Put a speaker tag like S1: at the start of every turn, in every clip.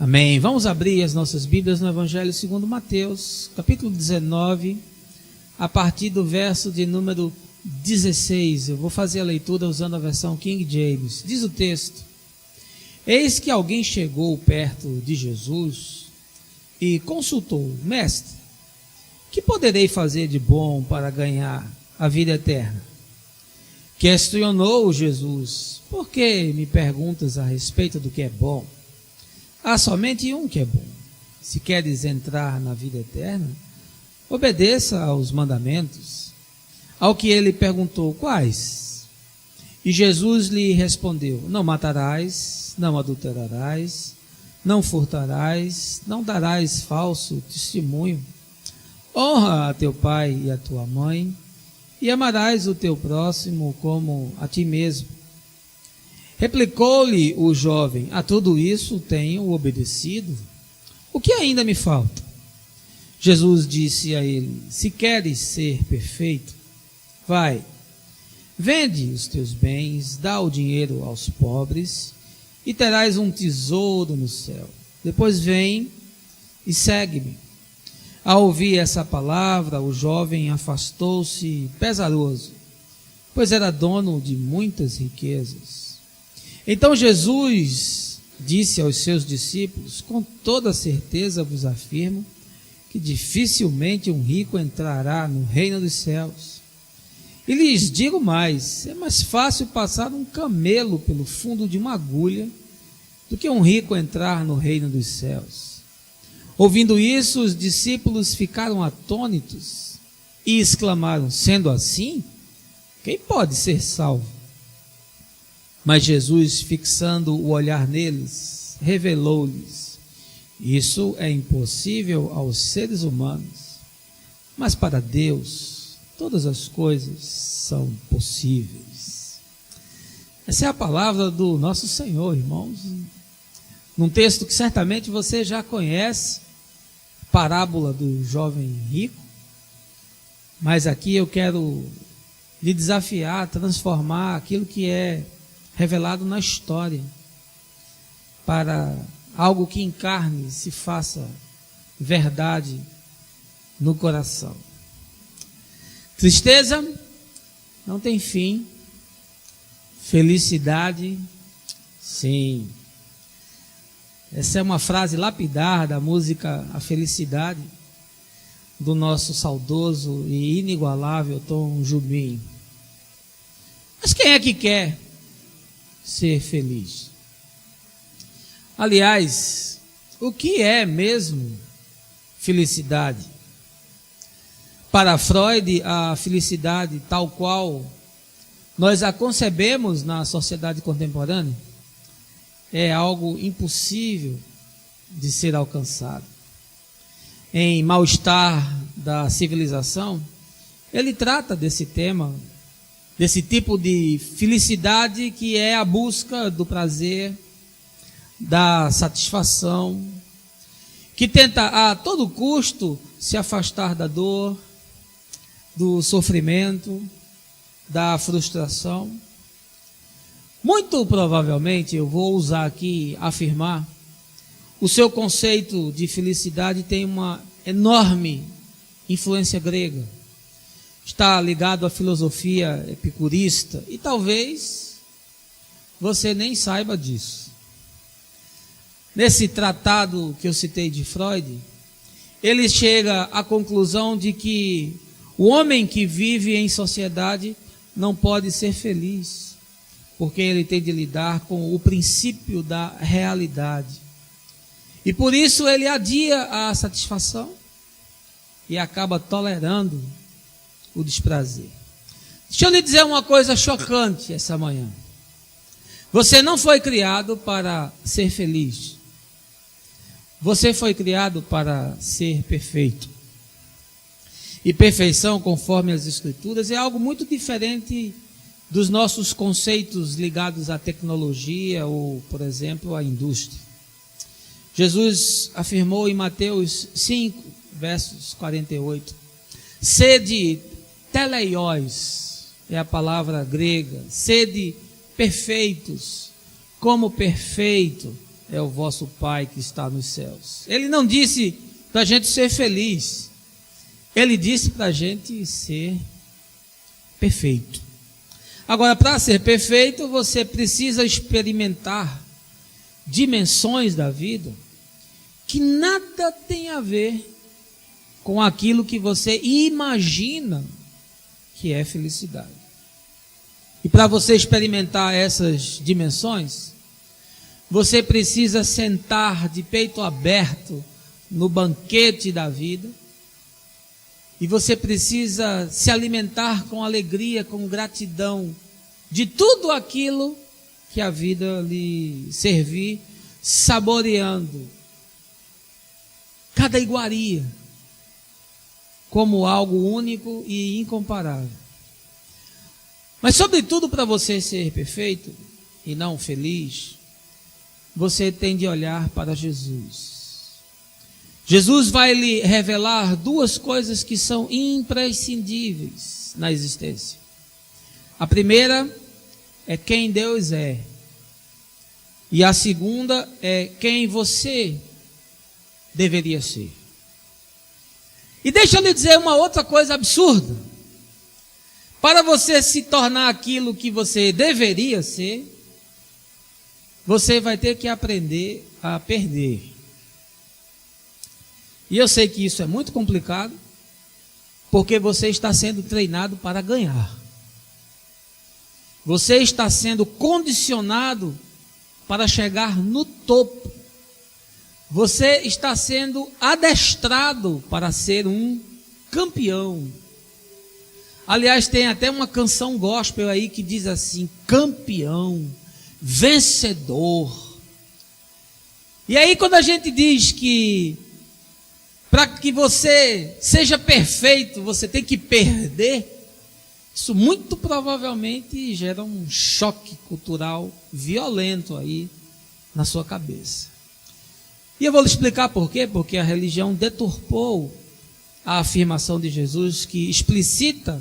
S1: Amém. Vamos abrir as nossas Bíblias no Evangelho segundo Mateus, capítulo 19, a partir do verso de número 16. Eu vou fazer a leitura usando a versão King James. Diz o texto: Eis que alguém chegou perto de Jesus e consultou: Mestre, que poderei fazer de bom para ganhar a vida eterna? Questionou Jesus: Por que me perguntas a respeito do que é bom? Há somente um que é bom. Se queres entrar na vida eterna, obedeça aos mandamentos. Ao que ele perguntou: Quais? E Jesus lhe respondeu: Não matarás, não adulterarás, não furtarás, não darás falso testemunho. Honra a teu pai e a tua mãe, e amarás o teu próximo como a ti mesmo. Replicou-lhe o jovem: A tudo isso tenho obedecido. O que ainda me falta? Jesus disse a ele: Se queres ser perfeito, vai, vende os teus bens, dá o dinheiro aos pobres, e terás um tesouro no céu. Depois vem e segue-me. Ao ouvir essa palavra, o jovem afastou-se pesaroso, pois era dono de muitas riquezas. Então Jesus disse aos seus discípulos: Com toda certeza vos afirmo que dificilmente um rico entrará no reino dos céus. E lhes digo mais: é mais fácil passar um camelo pelo fundo de uma agulha do que um rico entrar no reino dos céus. Ouvindo isso, os discípulos ficaram atônitos e exclamaram: Sendo assim, quem pode ser salvo? Mas Jesus, fixando o olhar neles, revelou-lhes: Isso é impossível aos seres humanos, mas para Deus todas as coisas são possíveis. Essa é a palavra do nosso Senhor, irmãos. Num texto que certamente você já conhece, a parábola do jovem rico, mas aqui eu quero lhe desafiar a transformar aquilo que é revelado na história para algo que encarne e se faça verdade no coração. Tristeza não tem fim, felicidade, sim. Essa é uma frase lapidar da música A Felicidade, do nosso saudoso e inigualável Tom Jobim. Mas quem é que quer ser feliz? Aliás, o que é mesmo felicidade? Para Freud, a felicidade tal qual nós a concebemos na sociedade contemporânea é algo impossível de ser alcançado. Em Mal-Estar da Civilização, ele trata desse tema, desse tipo de felicidade que é a busca do prazer, da satisfação, que tenta a todo custo se afastar da dor, do sofrimento, da frustração. Muito provavelmente, eu vou usar aqui, afirmar, o seu conceito de felicidade tem uma enorme influência grega. Está ligado à filosofia epicurista e talvez você nem saiba disso. Nesse tratado que eu citei de Freud, ele chega à conclusão de que o homem que vive em sociedade não pode ser feliz, porque ele tem de lidar com o princípio da realidade. E por isso ele adia a satisfação e acaba tolerando o desprazer. Deixa eu lhe dizer uma coisa chocante essa manhã. Você não foi criado para ser feliz. Você foi criado para ser perfeito. E perfeição, conforme as Escrituras, é algo muito diferente dos nossos conceitos ligados à tecnologia ou, por exemplo, à indústria. Jesus afirmou em Mateus 5, versos 48, sede teleios, é a palavra grega, sede perfeitos, como perfeito é o vosso Pai que está nos céus. Ele não disse para a gente ser feliz. Ele disse para a gente ser perfeito. Agora, para ser perfeito, você precisa experimentar dimensões da vida que nada tem a ver com aquilo que você imagina que é felicidade. E para você experimentar essas dimensões, você precisa sentar de peito aberto no banquete da vida, e você precisa se alimentar com alegria, com gratidão de tudo aquilo que a vida lhe servir, saboreando cada iguaria como algo único e incomparável. Mas sobretudo, para você ser perfeito e não feliz, você tem de olhar para Jesus. Jesus vai lhe revelar duas coisas que são imprescindíveis na existência. A primeira é quem Deus é. E a segunda é quem você deveria ser. E deixa eu lhe dizer uma outra coisa absurda. Para você se tornar aquilo que você deveria ser, você vai ter que aprender a perder. E eu sei que isso é muito complicado, porque você está sendo treinado para ganhar. Você está sendo condicionado para chegar no topo. Você está sendo adestrado para ser um campeão. Aliás, tem até uma canção gospel aí que diz assim: campeão, vencedor. E aí, quando a gente diz que para que você seja perfeito, você tem que perder, isso muito provavelmente gera um choque cultural violento aí na sua cabeça. E eu vou lhe explicar por quê. Porque a religião deturpou a afirmação de Jesus, que explicita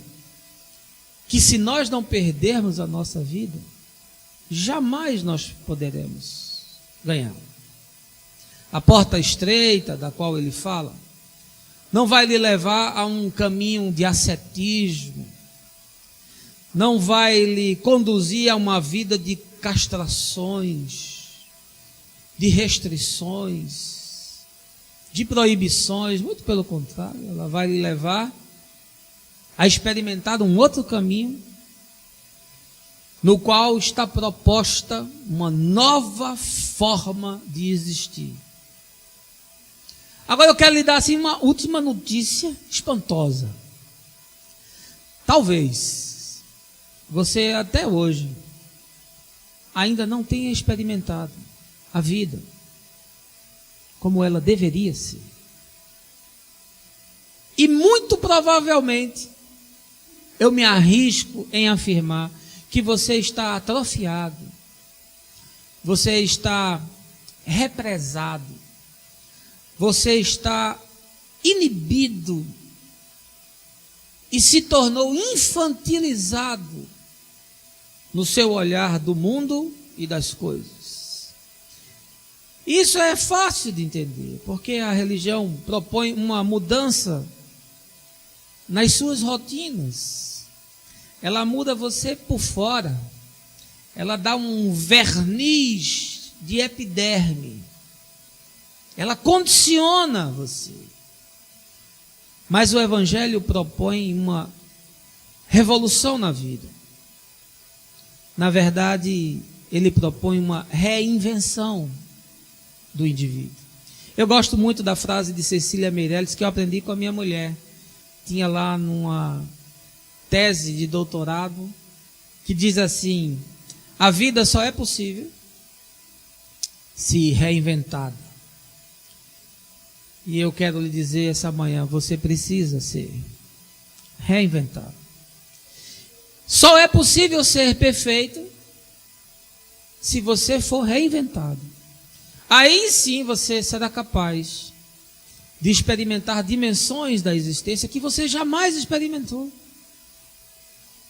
S1: que se nós não perdermos a nossa vida, jamais nós poderemos ganhar. A porta estreita da qual ele fala não vai lhe levar a um caminho de ascetismo, não vai lhe conduzir a uma vida de castrações, de restrições, de proibições. Muito pelo contrário, ela vai lhe levar a experimentar um outro caminho, no qual está proposta uma nova forma de existir. Agora eu quero lhe dar assim uma última notícia espantosa. Talvez você até hoje ainda não tenha experimentado a vida como ela deveria ser. E muito provavelmente eu me arrisco em afirmar que você está atrofiado, você está represado, você está inibido e se tornou infantilizado no seu olhar do mundo e das coisas. Isso é fácil de entender, porque a religião propõe uma mudança nas suas rotinas. Ela muda você por fora, ela dá um verniz de epiderme, ela condiciona você. Mas o Evangelho propõe uma revolução na vida. Na verdade, ele propõe uma reinvenção do indivíduo. Eu gosto muito da frase de Cecília Meirelles, que eu aprendi com a minha mulher. Tinha lá numa tese de doutorado, que diz assim: a vida só é possível se reinventada. E eu quero lhe dizer essa manhã, você precisa ser reinventado. Só é possível ser perfeito se você for reinventado. Aí sim você será capaz de experimentar dimensões da existência que você jamais experimentou.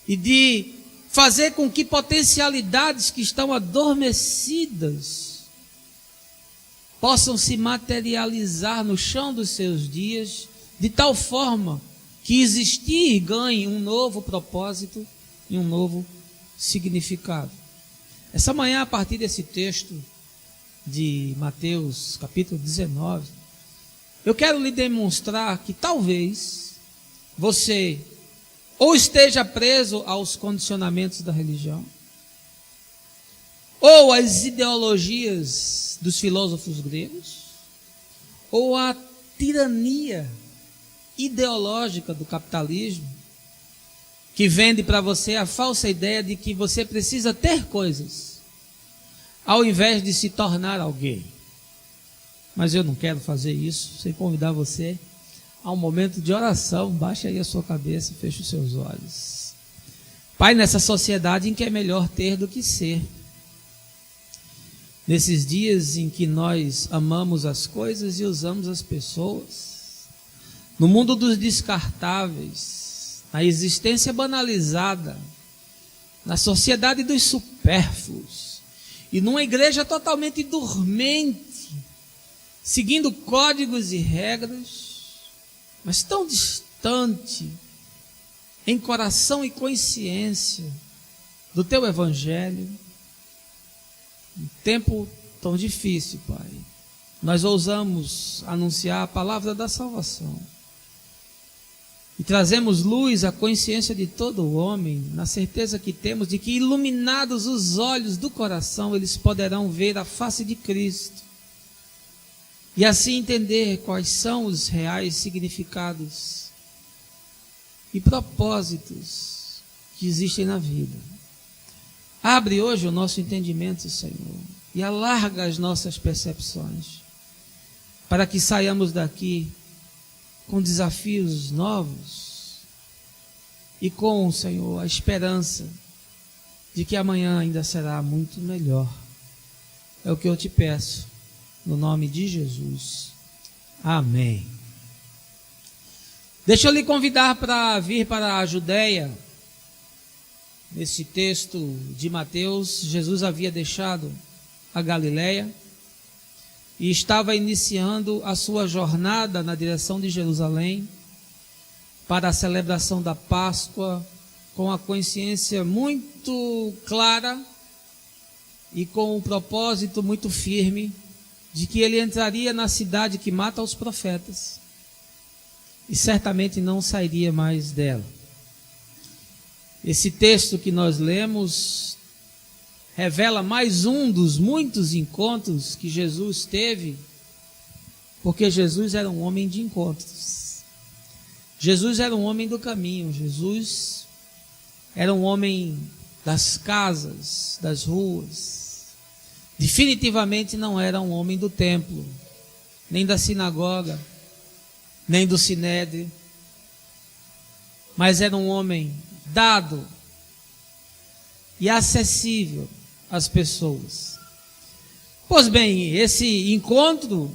S1: E de fazer com que potencialidades que estão adormecidas possam se materializar no chão dos seus dias, de tal forma que existir ganhe um novo propósito e um novo significado. Essa manhã, a partir desse texto de Mateus, capítulo 19, eu quero lhe demonstrar que talvez você ou esteja preso aos condicionamentos da religião, ou às ideologias dos filósofos gregos, ou à tirania ideológica do capitalismo, que vende para você a falsa ideia de que você precisa ter coisas, ao invés de se tornar alguém. Mas eu não quero fazer isso sem convidar você a um momento de oração. Baixe aí a sua cabeça e feche os seus olhos. Pai, nessa sociedade em que é melhor ter do que ser, nesses dias em que nós amamos as coisas e usamos as pessoas, no mundo dos descartáveis, na existência banalizada, na sociedade dos supérfluos, e numa igreja totalmente dormente, seguindo códigos e regras, mas tão distante em coração e consciência do teu evangelho. Um tempo tão difícil, Pai, nós ousamos anunciar a palavra da salvação e trazemos luz à consciência de todo o homem, na certeza que temos de que, iluminados os olhos do coração, eles poderão ver a face de Cristo e assim entender quais são os reais significados e propósitos que existem na vida. Abre hoje o nosso entendimento, Senhor, e alarga as nossas percepções, para que saiamos daqui com desafios novos e com, Senhor, a esperança de que amanhã ainda será muito melhor. É o que eu te peço, no nome de Jesus. Amém. Deixa eu lhe convidar para vir para a Judéia. Nesse texto de Mateus, Jesus havia deixado a Galileia e estava iniciando a sua jornada na direção de Jerusalém para a celebração da Páscoa, com a consciência muito clara e com um propósito muito firme de que ele entraria na cidade que mata os profetas e certamente não sairia mais dela. Esse texto que nós lemos revela mais um dos muitos encontros que Jesus teve, porque Jesus era um homem de encontros. Jesus era um homem do caminho, Jesus era um homem das casas, das ruas. Definitivamente não era um homem do templo, nem da sinagoga, nem do sinédrio, mas era um homem dado e acessível às pessoas. Pois bem, esse encontro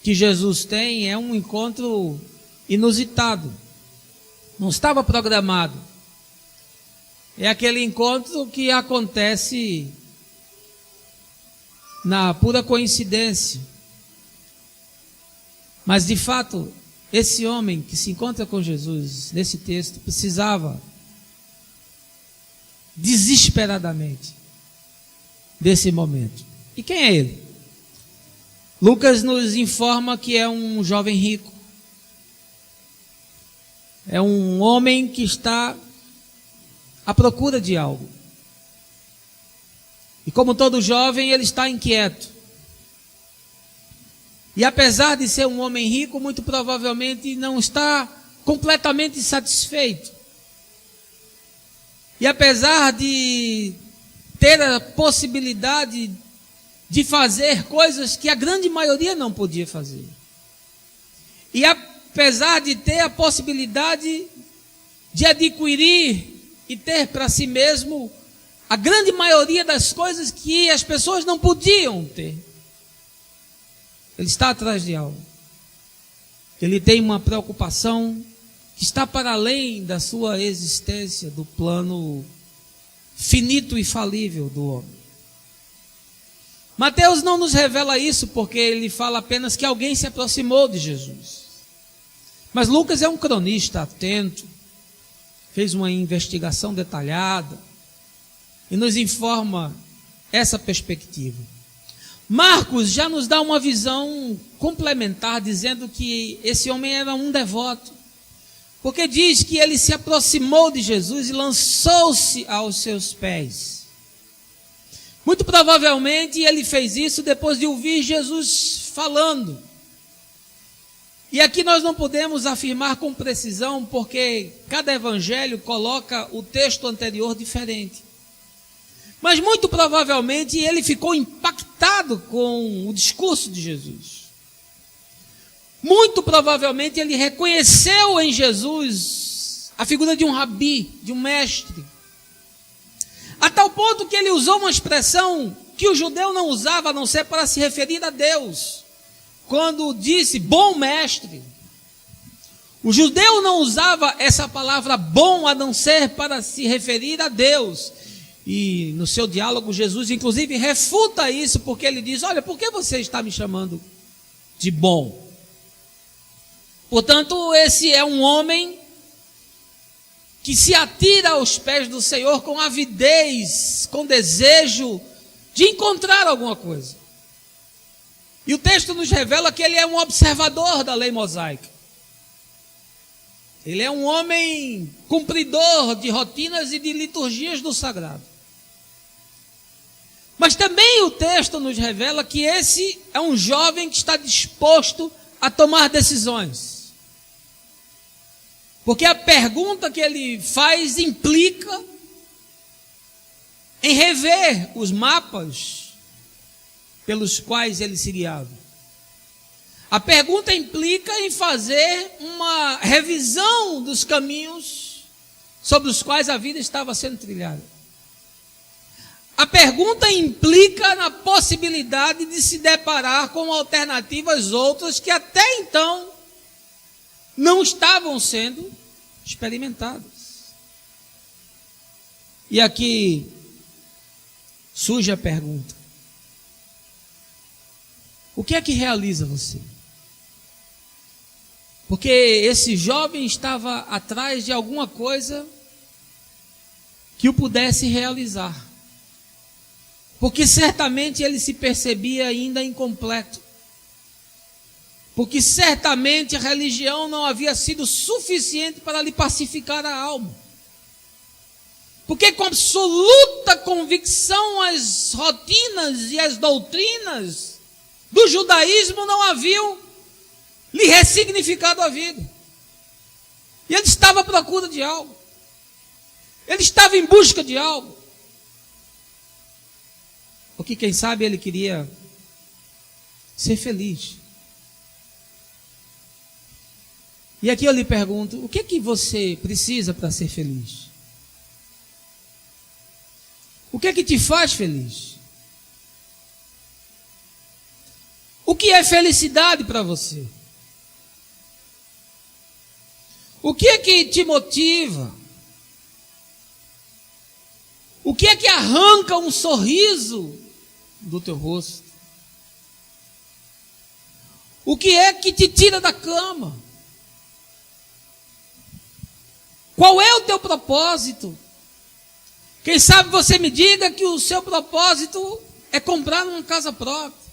S1: que Jesus tem é um encontro inusitado, não estava programado. É aquele encontro que acontece na pura coincidência. Mas de fato, esse homem que se encontra com Jesus nesse texto precisava desesperadamente desse momento. E quem é ele? Lucas nos informa que é um jovem rico. É um homem que está à procura de algo. E como todo jovem, ele está inquieto. E apesar de ser um homem rico, muito provavelmente não está completamente satisfeito. E apesar de ter a possibilidade de fazer coisas que a grande maioria não podia fazer. E apesar de ter a possibilidade de adquirir e ter para si mesmo a grande maioria das coisas que as pessoas não podiam ter. Ele está atrás de algo. Ele tem uma preocupação que está para além da sua existência, do plano finito e falível do homem. Mateus não nos revela isso, porque ele fala apenas que alguém se aproximou de Jesus. Mas Lucas é um cronista atento, fez uma investigação detalhada e nos informa essa perspectiva. Marcos já nos dá uma visão complementar, dizendo que esse homem era um devoto, porque diz que ele se aproximou de Jesus e lançou-se aos seus pés. Muito provavelmente ele fez isso depois de ouvir Jesus falando. E aqui nós não podemos afirmar com precisão, porque cada evangelho coloca o texto anterior diferente. Mas muito provavelmente ele ficou impactado com o discurso de Jesus. Muito provavelmente ele reconheceu em Jesus a figura de um rabi, de um mestre. A tal ponto que ele usou uma expressão que o judeu não usava a não ser para se referir a Deus. Quando disse bom mestre. O judeu não usava essa palavra bom a não ser para se referir a Deus. E no seu diálogo Jesus inclusive refuta isso, porque ele diz: olha, por que você está me chamando de bom? Portanto, esse é um homem que se atira aos pés do Senhor com avidez, com desejo de encontrar alguma coisa. E o texto nos revela que ele é um observador da lei mosaica. Ele é um homem cumpridor de rotinas e de liturgias do sagrado. Mas também o texto nos revela que esse é um jovem que está disposto a tomar decisões. Porque a pergunta que ele faz implica em rever os mapas pelos quais ele se guiava. A pergunta implica em fazer uma revisão dos caminhos sobre os quais a vida estava sendo trilhada. A pergunta implica na possibilidade de se deparar com alternativas outras que até então não estavam sendo experimentadas. E aqui surge a pergunta: o que é que realiza você? Porque esse jovem estava atrás de alguma coisa que o pudesse realizar. Porque certamente ele se percebia ainda incompleto. Porque certamente a religião não havia sido suficiente para lhe pacificar a alma. Porque com absoluta convicção as rotinas e as doutrinas do judaísmo não haviam lhe ressignificado a vida. E ele estava à procura de algo. Ele estava em busca de algo. Porque quem sabe ele queria ser feliz. E aqui eu lhe pergunto: o que é que você precisa para ser feliz? O que é que te faz feliz? O que é felicidade para você? O que é que te motiva? O que é que arranca um sorriso do teu rosto? O que é que te tira da cama? Qual é o teu propósito? Quem sabe você me diga que o seu propósito é comprar uma casa própria.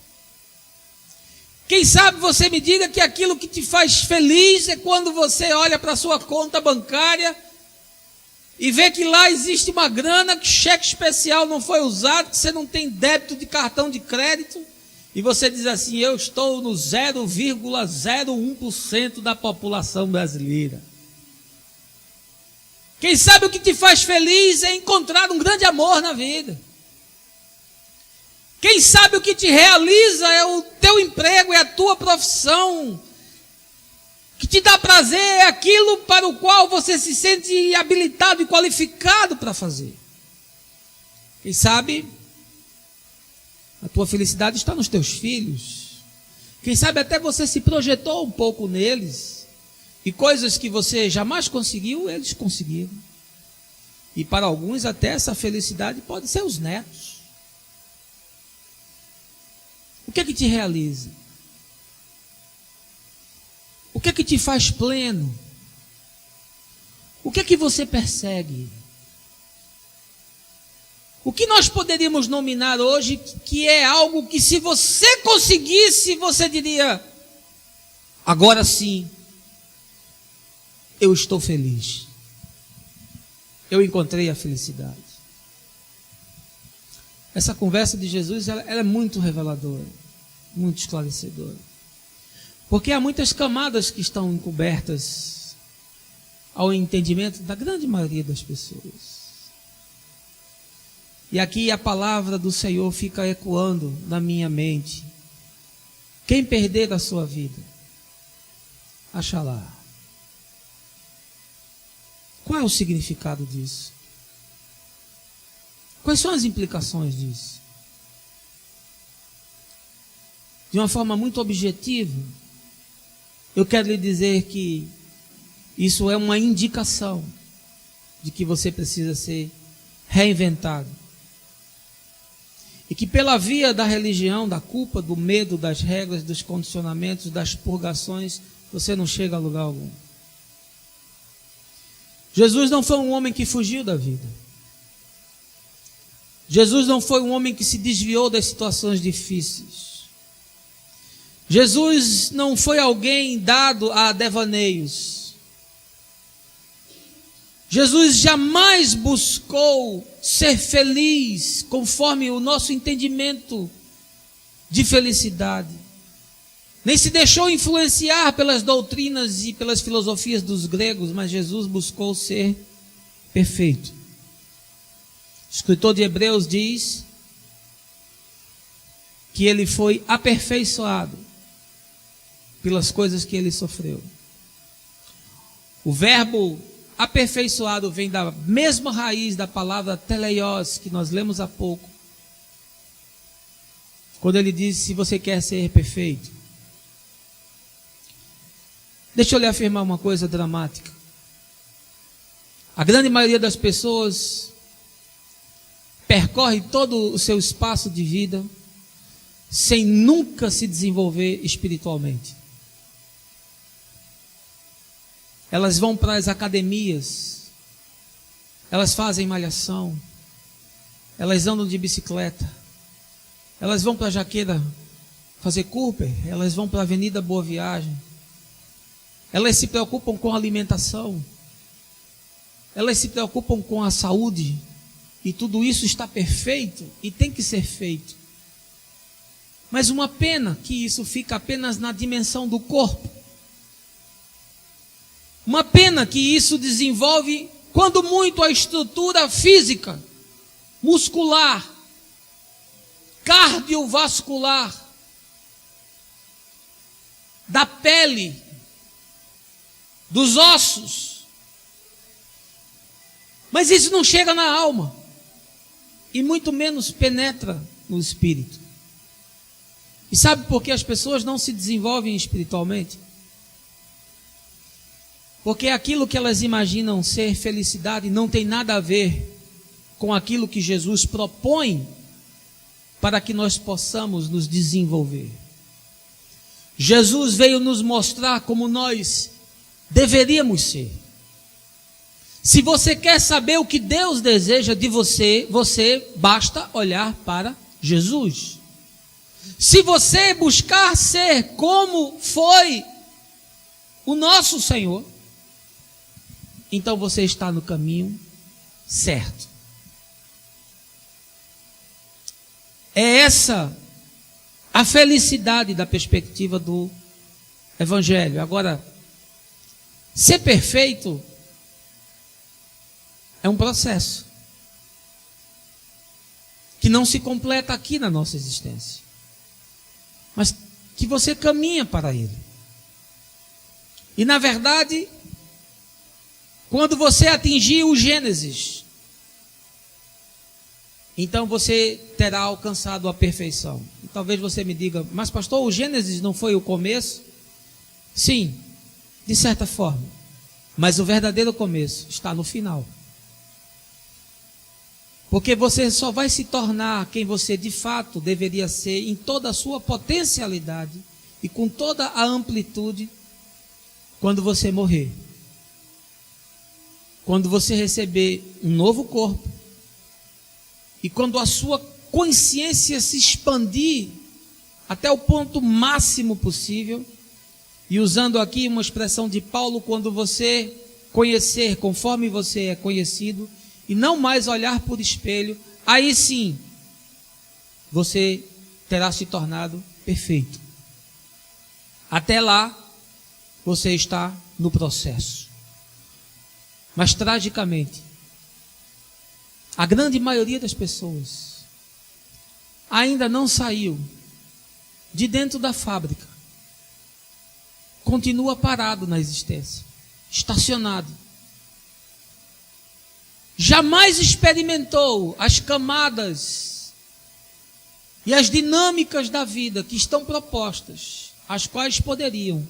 S1: Quem sabe você me diga que aquilo que te faz feliz é quando você olha para a sua conta bancária e vê que lá existe uma grana, que cheque especial não foi usado, que você não tem débito de cartão de crédito, e você diz assim: eu estou no 0,01% da população brasileira. Quem sabe o que te faz feliz é encontrar um grande amor na vida. Quem sabe o que te realiza é o teu emprego, é a tua profissão. Que te dá prazer é aquilo para o qual você se sente habilitado e qualificado para fazer. Quem sabe a tua felicidade está nos teus filhos. Quem sabe até você se projetou um pouco neles. E coisas que você jamais conseguiu, eles conseguiram. E para alguns até essa felicidade pode ser os netos. O que é que te realiza? O que é que te faz pleno? O que é que você persegue? O que nós poderíamos nominar hoje que é algo que, se você conseguisse, você diria: agora sim, eu estou feliz. Eu encontrei a felicidade. Essa conversa de Jesus, ela é muito reveladora, muito esclarecedora. Porque há muitas camadas que estão encobertas ao entendimento da grande maioria das pessoas. E aqui a palavra do Senhor fica ecoando na minha mente. Quem perder a sua vida, achará. Qual é o significado disso? Quais são as implicações disso? De uma forma muito objetiva, eu quero lhe dizer que isso é uma indicação de que você precisa ser reinventado. E que pela via da religião, da culpa, do medo, das regras, dos condicionamentos, das purgações, você não chega a lugar algum. Jesus não foi um homem que fugiu da vida. Jesus não foi um homem que se desviou das situações difíceis. Jesus não foi alguém dado a devaneios. Jesus jamais buscou ser feliz conforme o nosso entendimento de felicidade. Nem se deixou influenciar pelas doutrinas e pelas filosofias dos gregos, mas Jesus buscou ser perfeito. O escritor de Hebreus diz que ele foi aperfeiçoado pelas coisas que ele sofreu. O verbo aperfeiçoado vem da mesma raiz da palavra teleios, que nós lemos há pouco. Quando ele diz: se você quer ser perfeito. Deixa eu lhe afirmar uma coisa dramática. A grande maioria das pessoas percorre todo o seu espaço de vida sem nunca se desenvolver espiritualmente. Elas vão para as academias, elas fazem malhação, elas andam de bicicleta, elas vão para a Jaqueira fazer Cooper, elas vão para a Avenida Boa Viagem, elas se preocupam com a alimentação, elas se preocupam com a saúde, e tudo isso está perfeito e tem que ser feito. Mas uma pena que isso fica apenas na dimensão do corpo. Uma pena que isso desenvolve, quando muito, a estrutura física, muscular, cardiovascular, da pele, dos ossos. Mas isso não chega na alma, e muito menos penetra no espírito. E sabe por que as pessoas não se desenvolvem espiritualmente? Porque aquilo que elas imaginam ser felicidade não tem nada a ver com aquilo que Jesus propõe para que nós possamos nos desenvolver. Jesus veio nos mostrar como nós deveríamos ser. Se você quer saber o que Deus deseja de você, basta olhar para Jesus. Se você buscar ser como foi o nosso Senhor, então você está no caminho certo. É essa a felicidade da perspectiva do Evangelho. Agora, ser perfeito é um processo que não se completa aqui na nossa existência, mas que você caminha para ele. E na verdade, quando você atingir o Gênesis, então você terá alcançado a perfeição. E talvez você me diga: mas pastor, o Gênesis não foi o começo? Sim, de certa forma, mas o verdadeiro começo está no final. Porque você só vai se tornar quem você de fato deveria ser em toda a sua potencialidade e com toda a amplitude quando você morrer. Quando você receber um novo corpo e quando a sua consciência se expandir até o ponto máximo possível, e usando aqui uma expressão de Paulo, quando você conhecer conforme você é conhecido e não mais olhar por espelho, aí sim você terá se tornado perfeito. Até lá você está no processo. Mas tragicamente, a grande maioria das pessoas ainda não saiu de dentro da fábrica. Continua parado na existência, estacionado. Jamais experimentou as camadas e as dinâmicas da vida que estão propostas, as quais poderiam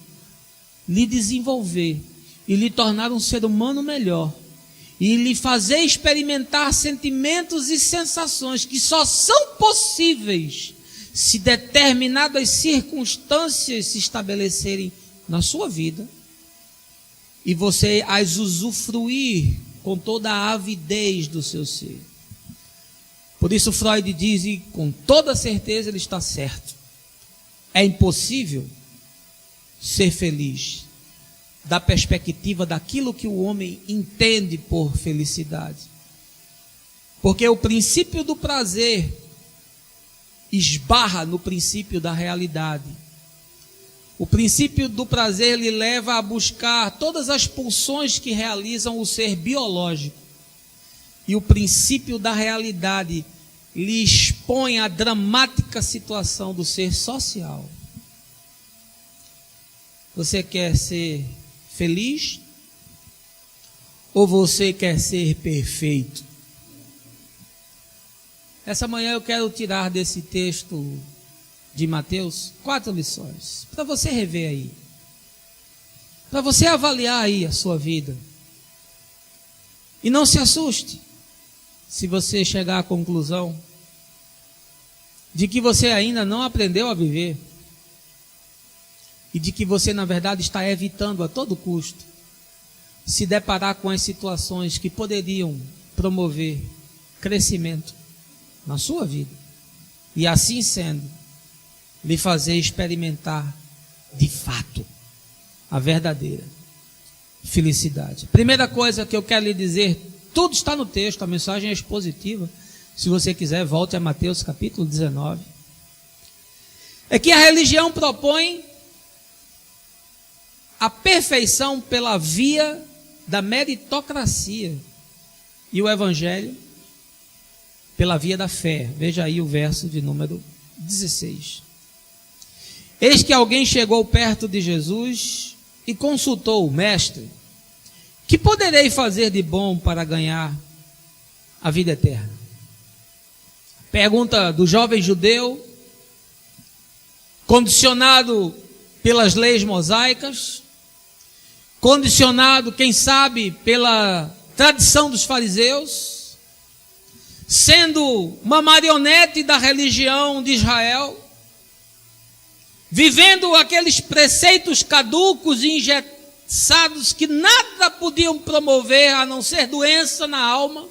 S1: lhe desenvolver e lhe tornar um ser humano melhor, e lhe fazer experimentar sentimentos e sensações que só são possíveis se determinadas circunstâncias se estabelecerem na sua vida, e você as usufruir com toda a avidez do seu ser. Por isso Freud diz, e com toda certeza ele está certo, é impossível ser feliz da perspectiva daquilo que o homem entende por felicidade. Porque o princípio do prazer esbarra no princípio da realidade. O princípio do prazer lhe leva a buscar todas as pulsões que realizam o ser biológico. E o princípio da realidade lhe expõe a dramática situação do ser social. Você quer ser feliz? Ou você quer ser perfeito? Essa manhã eu quero tirar desse texto de Mateus 4 lições, para você rever aí, para você avaliar aí a sua vida. E não se assuste se você chegar à conclusão de que você ainda não aprendeu a viver e de que você na verdade está evitando a todo custo se deparar com as situações que poderiam promover crescimento na sua vida, e assim sendo, lhe fazer experimentar de fato a verdadeira felicidade. Primeira coisa que eu quero lhe dizer, tudo está no texto, a mensagem é expositiva. Se você quiser, volte a Mateus capítulo 19. É que a religião propõe a perfeição pela via da meritocracia e o evangelho pela via da fé. Veja aí o verso de número 16. Eis que alguém chegou perto de Jesus e consultou o mestre: que poderei fazer de bom para ganhar a vida eterna? Pergunta do jovem judeu, condicionado pelas leis mosaicas, condicionado, quem sabe, pela tradição dos fariseus, sendo uma marionete da religião de Israel, vivendo aqueles preceitos caducos e engessados que nada podiam promover a não ser doença na alma.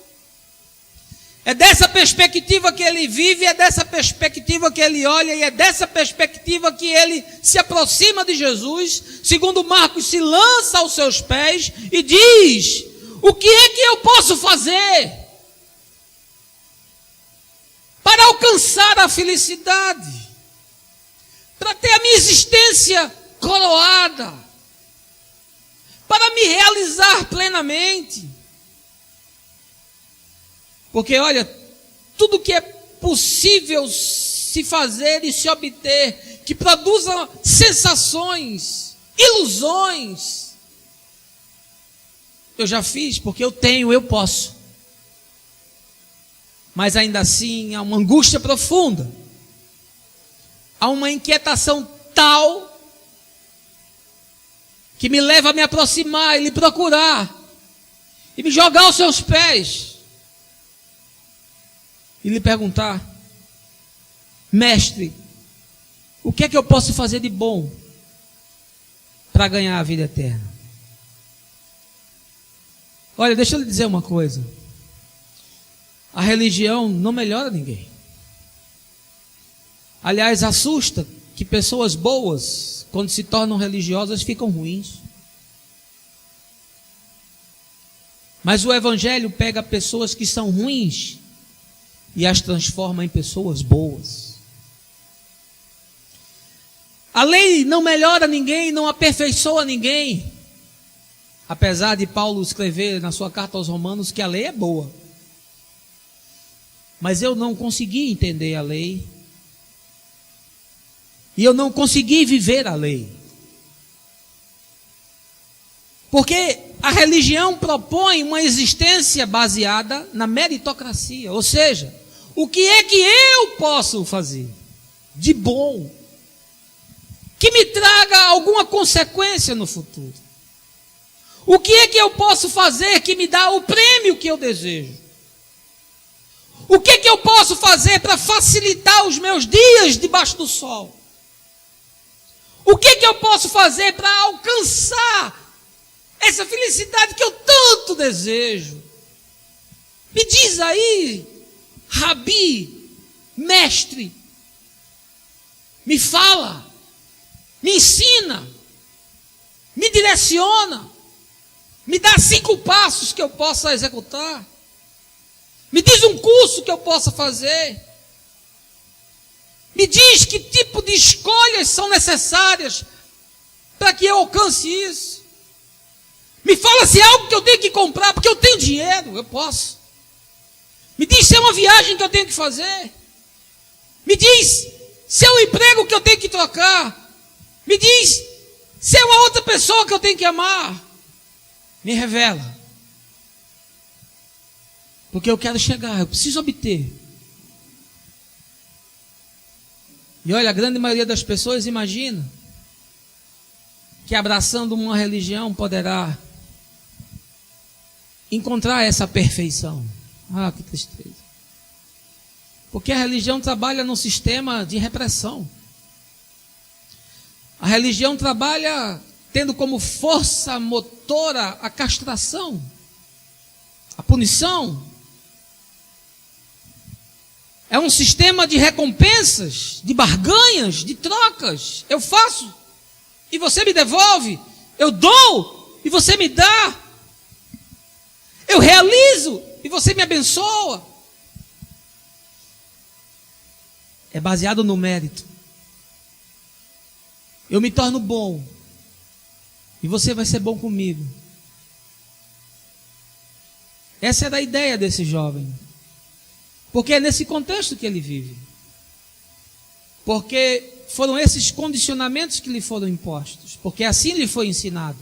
S1: É dessa perspectiva que ele vive, é dessa perspectiva que ele olha, e é dessa perspectiva que ele se aproxima de Jesus. Segundo Marcos, se lança aos seus pés e diz: o que é que eu posso fazer para alcançar a felicidade, para ter a minha existência coroada, para me realizar plenamente? Porque olha, tudo que é possível se fazer e se obter, que produza sensações, ilusões, eu já fiz, porque eu tenho, eu posso. Mas ainda assim há uma angústia profunda, há uma inquietação tal que me leva a me aproximar e lhe procurar e me jogar aos seus pés. e lhe perguntar: mestre, o que é que eu posso fazer de bom para ganhar a vida eterna? Olha, deixa eu lhe dizer uma coisa. A religião não melhora ninguém. Aliás, assusta que pessoas boas, quando se tornam religiosas, ficam ruins. Mas o Evangelho pega pessoas que são ruins e as transforma em pessoas boas. A lei não melhora ninguém, não aperfeiçoa ninguém. Apesar de Paulo escrever na sua carta aos Romanos que a lei é boa. Mas eu não consegui entender a lei. E eu não consegui viver a lei. Porque a religião propõe uma existência baseada na meritocracia. Ou seja, o que é que eu posso fazer de bom que me traga alguma consequência no futuro? O que é que eu posso fazer que me dá o prêmio que eu desejo? O que é que eu posso fazer para facilitar os meus dias debaixo do sol? O que é que eu posso fazer para alcançar essa felicidade que eu tanto desejo? Me diz aí, Rabi, mestre, me fala, me ensina, me direciona, me dá 5 passos que eu possa executar, me diz um curso que eu possa fazer, me diz que tipo de escolhas são necessárias para que eu alcance isso. Me fala se é algo que eu tenho que comprar, porque eu tenho dinheiro, eu posso. Me diz se é uma viagem que eu tenho que fazer. Me diz se é um emprego que eu tenho que trocar. Me diz se é uma outra pessoa que eu tenho que amar. Me revela. Porque eu quero chegar, eu preciso obter. E olha, a grande maioria das pessoas imagina que abraçando uma religião poderá encontrar essa perfeição. Ah, que tristeza. Porque a religião trabalha num sistema de repressão. A religião trabalha tendo como força motora a castração, a punição. É um sistema de recompensas, de barganhas, de trocas. Eu faço e você me devolve. Eu dou e você me dá. Eu realizo e você me abençoa. É baseado no mérito. Eu me torno bom e você vai ser bom comigo. Essa era a ideia desse jovem. Porque é nesse contexto que ele vive. Porque foram esses condicionamentos que lhe foram impostos. Porque assim lhe foi ensinado.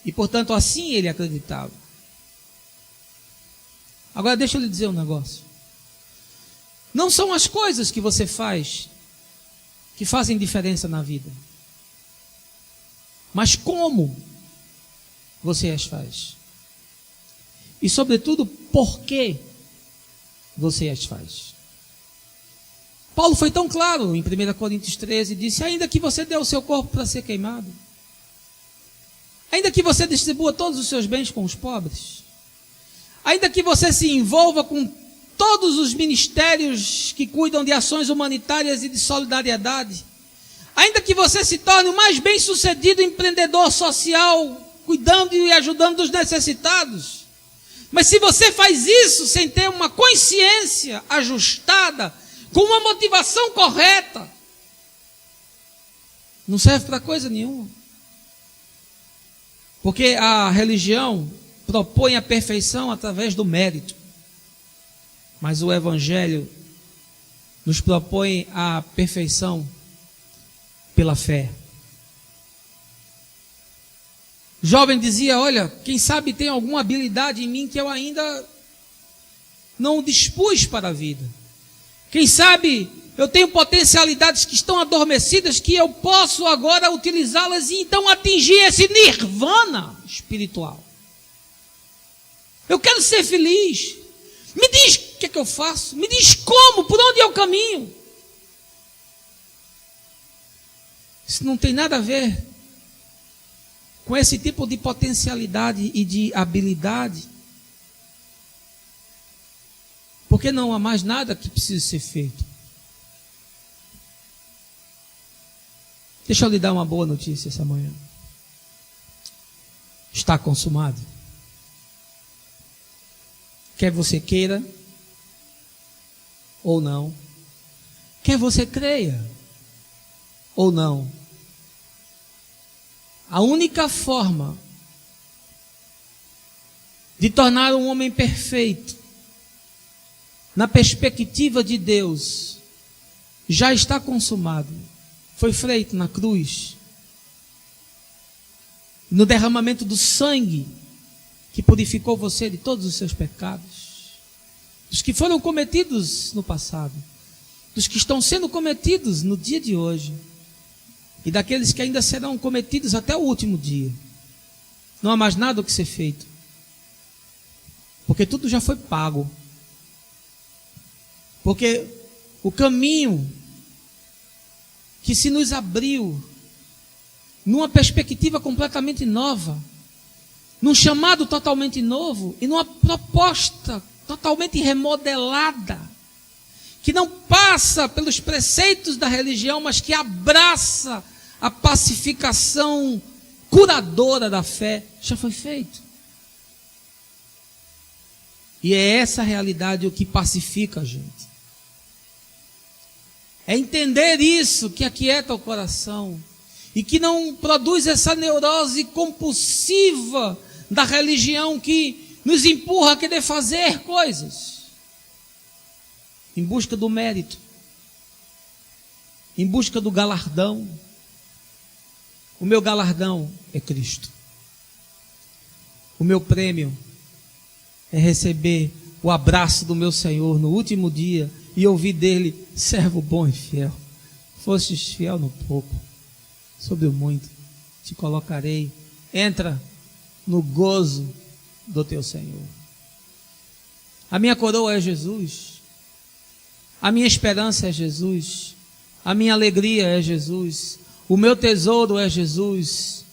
S1: E portanto assim ele acreditava. Agora deixa eu lhe dizer um negócio. Não são as coisas que você faz que fazem diferença na vida. Mas como você as faz. E sobretudo, por que você as faz. Paulo foi tão claro em 1 Coríntios 13, disse: ainda que você dê o seu corpo para ser queimado, ainda que você distribua todos os seus bens com os pobres, ainda que você se envolva com todos os ministérios que cuidam de ações humanitárias e de solidariedade, ainda que você se torne o mais bem-sucedido empreendedor social, cuidando e ajudando os necessitados, mas se você faz isso sem ter uma consciência ajustada, com uma motivação correta, não serve para coisa nenhuma. Porque a religião propõe a perfeição através do mérito. Mas o Evangelho nos propõe a perfeição pela fé. O jovem dizia: olha, quem sabe tem alguma habilidade em mim que eu ainda não dispus para a vida. Quem sabe eu tenho potencialidades que estão adormecidas que eu posso agora utilizá-las e então atingir esse nirvana espiritual. Eu quero ser feliz. Me diz que é que eu faço? Me diz como, por onde é o caminho? Isso não tem nada a ver com esse tipo de potencialidade e de habilidade. Porque não há mais nada que precise ser feito. Deixa eu lhe dar uma boa notícia essa manhã. Está consumado. Quer você queira ou não. Quer você creia ou não. A única forma de tornar um homem perfeito, na perspectiva de Deus, já está consumado. Foi feito na cruz, no derramamento do sangue, que purificou você de todos os seus pecados, dos que foram cometidos no passado, dos que estão sendo cometidos no dia de hoje, e daqueles que ainda serão cometidos até o último dia. Não há mais nada o que ser feito, porque tudo já foi pago. Porque o caminho que se nos abriu, numa perspectiva completamente nova, num chamado totalmente novo e numa proposta totalmente remodelada, que não passa pelos preceitos da religião, mas que abraça a pacificação curadora da fé, já foi feito. E é essa realidade o que pacifica a gente. É entender isso que aquieta o coração e que não produz essa neurose compulsiva da religião que nos empurra a querer fazer coisas em busca do mérito, em busca do galardão. O meu galardão é Cristo. O meu prêmio é receber o abraço do meu Senhor no último dia e ouvir dele: servo bom e fiel, fostes fiel no pouco, sobre o muito te colocarei, entra no gozo do teu Senhor. A minha coroa é Jesus, a minha esperança é Jesus, a minha alegria é Jesus, o meu tesouro é Jesus.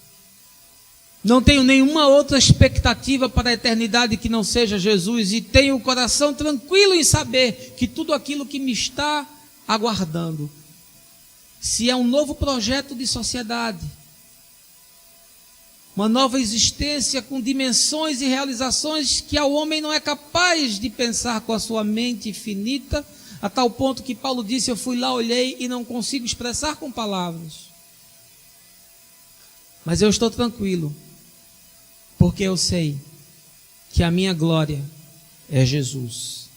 S1: Não tenho nenhuma outra expectativa para a eternidade que não seja Jesus, e tenho o coração tranquilo em saber que tudo aquilo que me está aguardando, se é um novo projeto de sociedade, uma nova existência com dimensões e realizações que ao homem não é capaz de pensar com a sua mente finita, a tal ponto que Paulo disse: eu fui lá, olhei e não consigo expressar com palavras. Mas eu estou tranquilo, porque eu sei que a minha glória é Jesus.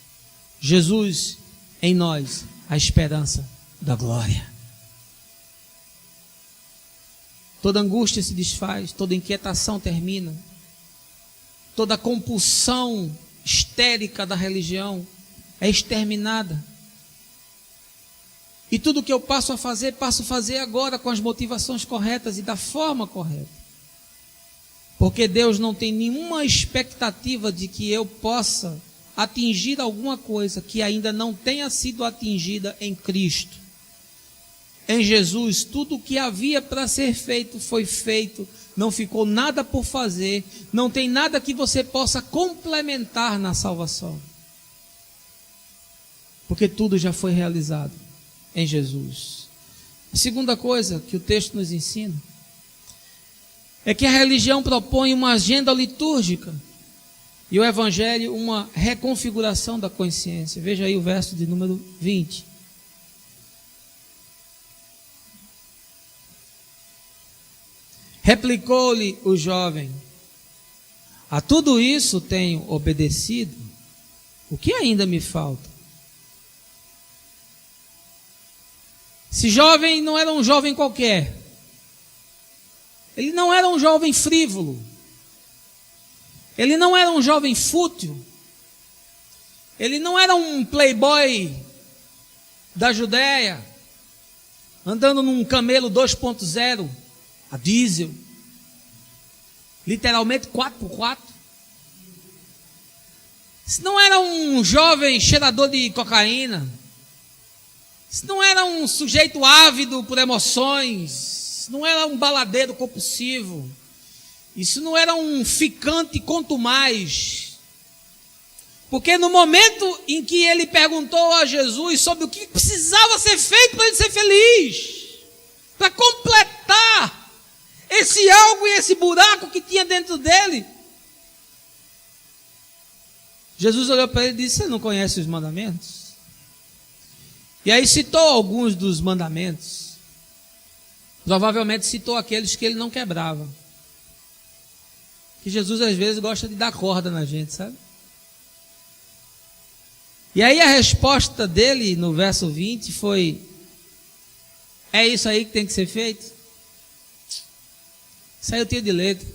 S1: Jesus em nós, a esperança da glória. Toda angústia se desfaz, toda inquietação termina, toda compulsão histérica da religião é exterminada. E tudo que eu passo a fazer agora com as motivações corretas e da forma correta. Porque Deus não tem nenhuma expectativa de que eu possa atingir alguma coisa que ainda não tenha sido atingida em Cristo. Em Jesus, tudo o que havia para ser feito foi feito, não ficou nada por fazer, não tem nada que você possa complementar na salvação. Porque tudo já foi realizado em Jesus. A segunda coisa que o texto nos ensina é que a religião propõe uma agenda litúrgica e o evangelho uma reconfiguração da consciência. Veja aí o verso de número 20. Replicou-lhe o jovem: a tudo isso tenho obedecido, o que ainda me falta? Esse jovem não era um jovem qualquer. Ele não era um jovem frívolo. Ele não era um jovem fútil. Ele não era um playboy da Judéia, andando num camelo 2.0, a diesel, literalmente 4x4. Isso não era um jovem cheirador de cocaína. Isso não era um sujeito ávido por emoções. Isso não era um baladeiro compulsivo. Isso não era um ficante contumaz. Porque no momento em que ele perguntou a Jesus sobre o que precisava ser feito para ele ser feliz, para completar esse algo e esse buraco que tinha dentro dele, Jesus olhou para ele e disse: você não conhece os mandamentos? E aí citou alguns dos mandamentos. Provavelmente citou aqueles que ele não quebrava. Que Jesus às vezes gosta de dar corda na gente, sabe? E aí a resposta dele no verso 20 foi: é isso aí que tem que ser feito? Isso aí eu tenho de letra.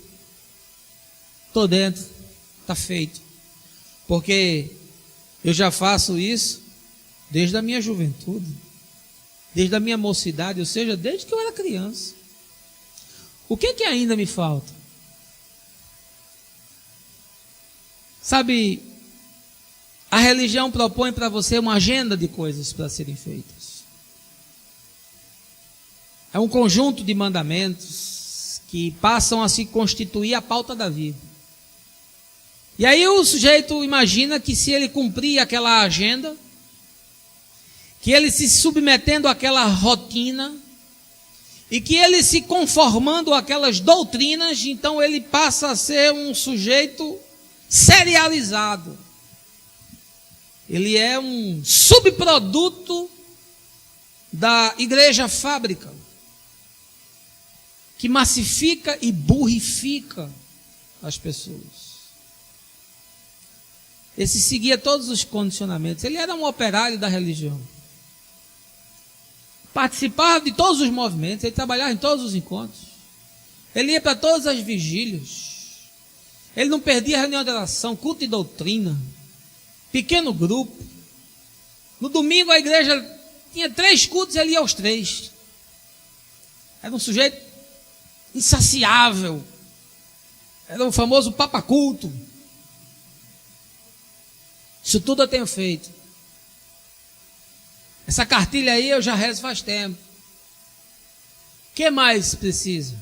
S1: Estou dentro, está feito. Porque eu já faço isso desde a minha juventude, desde a minha mocidade, ou seja, desde que eu era criança. O que ainda me falta? Sabe, a religião propõe para você uma agenda de coisas para serem feitas. É um conjunto de mandamentos que passam a se constituir a pauta da vida. E aí o sujeito imagina que se ele cumprir aquela agenda, que ele se submetendo àquela rotina, e que ele se conformando àquelas doutrinas, então ele passa a ser um sujeito serializado. Ele é um subproduto da igreja fábrica, que massifica e burrifica as pessoas. Esse seguia todos os condicionamentos. Ele era um operário da religião. Participava de todos os movimentos, ele trabalhava em todos os encontros. Ele ia para todas as vigílias. Ele não perdia reunião de oração, culto de doutrina, pequeno grupo. No domingo a igreja tinha 3 cultos, ele ia aos 3. Era um sujeito insaciável. Era o famoso papaculto. Isso tudo eu tenho feito. Essa cartilha aí eu já rezo faz tempo. O que mais precisa?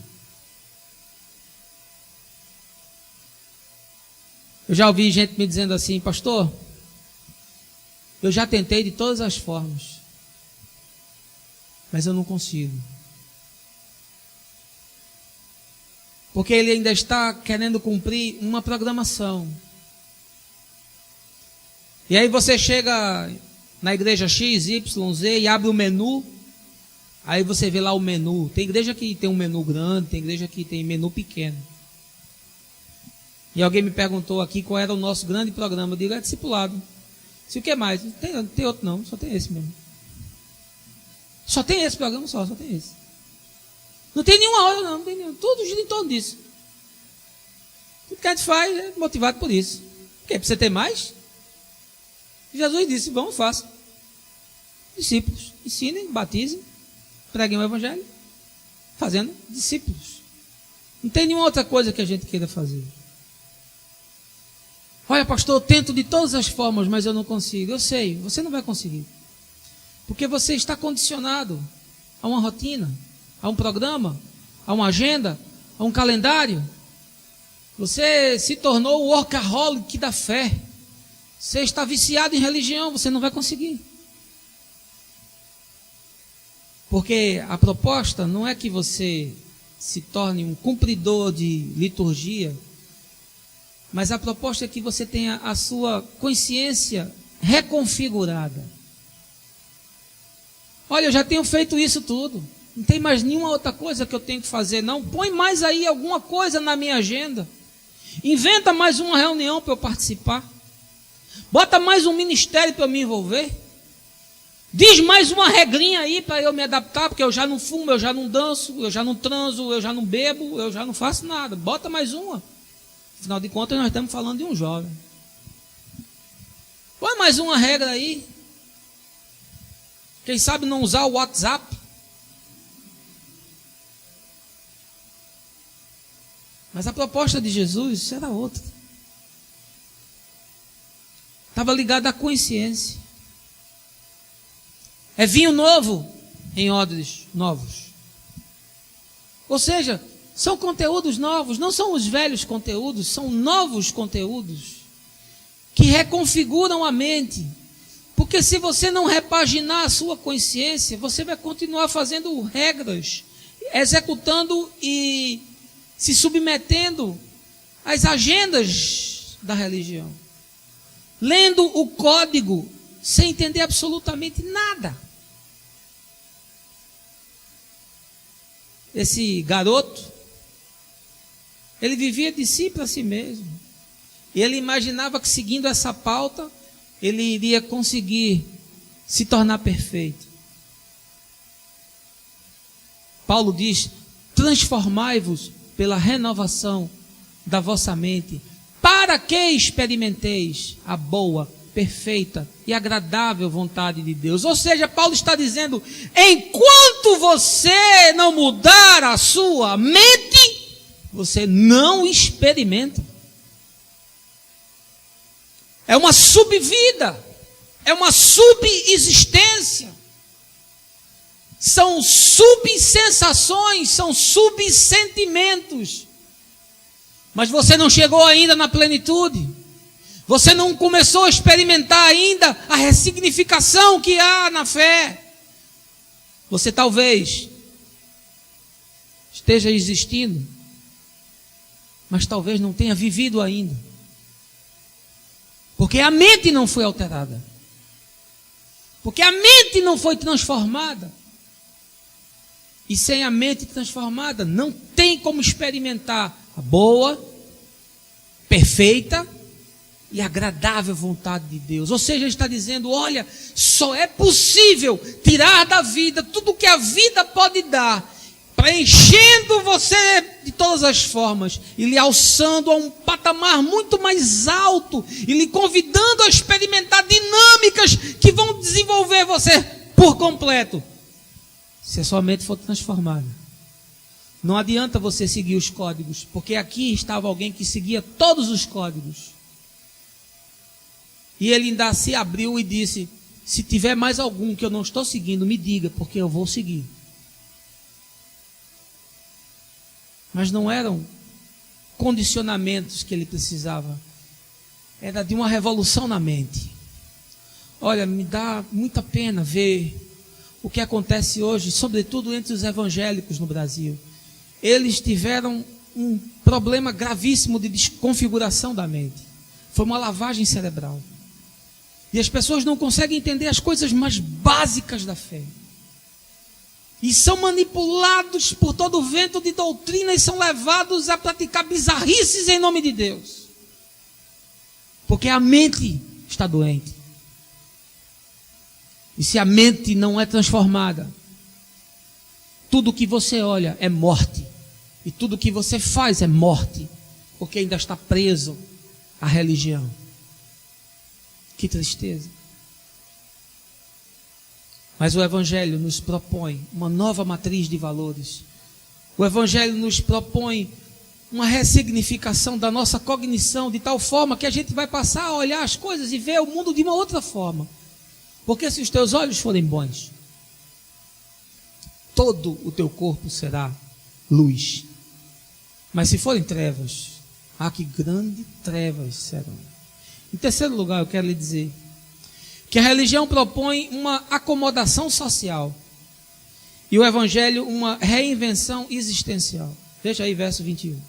S1: Eu já ouvi gente me dizendo assim: pastor, eu já tentei de todas as formas, mas eu não consigo. Porque ele ainda está querendo cumprir uma programação. E aí você chega na igreja X, Y, Z e abre o menu. Aí você vê lá o menu. Tem igreja que tem um menu grande, tem igreja que tem menu pequeno. E alguém me perguntou aqui qual era o nosso grande programa. Eu digo: é discipulado. Se o que mais? Não tem outro não, só tem esse mesmo. Só tem esse programa, só tem esse. Não tem nenhuma hora não tem nenhum. Tudo gira em torno disso. Tudo que a gente faz é motivado por isso. O quê? Para você ter mais? Jesus disse: vamos, façam. Discípulos, ensinem, batizem, preguem o evangelho, fazendo discípulos. Não tem nenhuma outra coisa que a gente queira fazer. Olha, pastor, eu tento de todas as formas, mas eu não consigo. Eu sei, você não vai conseguir. Porque você está condicionado a uma rotina, a um programa, a uma agenda, a um calendário. Você se tornou o workaholic da fé. Você está viciado em religião, você não vai conseguir. Porque a proposta não é que você se torne um cumpridor de liturgia, mas a proposta é que você tenha a sua consciência reconfigurada. Olha, eu já tenho feito isso tudo. Não tem mais nenhuma outra coisa que eu tenho que fazer, não. Põe mais aí alguma coisa na minha agenda. Inventa mais uma reunião para eu participar. Bota mais um ministério para eu me envolver. Diz mais uma regrinha aí para eu me adaptar, porque eu já não fumo, eu já não danço, eu já não transo, eu já não bebo, eu já não faço nada. Bota mais uma. Afinal de contas, nós estamos falando de um jovem. Põe mais uma regra aí. Quem sabe não usar o WhatsApp. Mas a proposta de Jesus era outra. estava ligado à consciência. É vinho novo em odres novos. Ou seja, são conteúdos novos, não são os velhos conteúdos, são novos conteúdos que reconfiguram a mente. Porque se você não repaginar a sua consciência, você vai continuar fazendo regras, executando e se submetendo às agendas da religião. Lendo o código sem entender absolutamente nada. Esse garoto, ele vivia de si para si mesmo. E ele imaginava que seguindo essa pauta, ele iria conseguir se tornar perfeito. Paulo diz: transformai-vos pela renovação da vossa mente, para que experimenteis a boa, perfeita e agradável vontade de Deus. Ou seja, Paulo está dizendo: enquanto você não mudar a sua mente, você não experimenta. É uma subvida, é uma subexistência. São subsensações, são subsentimentos. Mas você não chegou ainda na plenitude. Você não começou a experimentar ainda a ressignificação que há na fé. Você talvez esteja existindo, mas talvez não tenha vivido ainda. Porque a mente não foi alterada. Porque a mente não foi transformada. E sem a mente transformada, não tem como experimentar a boa, perfeita e agradável vontade de Deus. Ou seja, ele está dizendo: olha, só é possível tirar da vida tudo que a vida pode dar, preenchendo você de todas as formas e lhe alçando a um patamar muito mais alto e lhe convidando a experimentar dinâmicas que vão desenvolver você por completo, se a sua mente for transformada. Não adianta você seguir os códigos, porque aqui estava alguém que seguia todos os códigos. E ele ainda se abriu e disse: se tiver mais algum que eu não estou seguindo, me diga, porque eu vou seguir. Mas não eram condicionamentos que ele precisava. Era de uma revolução na mente. Olha, me dá muita pena ver o que acontece hoje, sobretudo entre os evangélicos no Brasil. Eles tiveram um problema gravíssimo de desconfiguração da mente. Foi uma lavagem cerebral. E as pessoas não conseguem entender as coisas mais básicas da fé. E são manipulados por todo o vento de doutrina e são levados a praticar bizarrices em nome de Deus. Porque a mente está doente. E se a mente não é transformada, tudo que você olha é morte. E tudo que você faz é morte. Porque ainda está preso à religião. Que tristeza. Mas o Evangelho nos propõe uma nova matriz de valores. O Evangelho nos propõe uma ressignificação da nossa cognição, de tal forma que a gente vai passar a olhar as coisas e ver o mundo de uma outra forma. Porque se os teus olhos forem bons, todo o teu corpo será luz. Mas se forem trevas, que grandes trevas serão. Em terceiro lugar, eu quero lhe dizer que a religião propõe uma acomodação social e o Evangelho uma reinvenção existencial. Veja aí verso 21.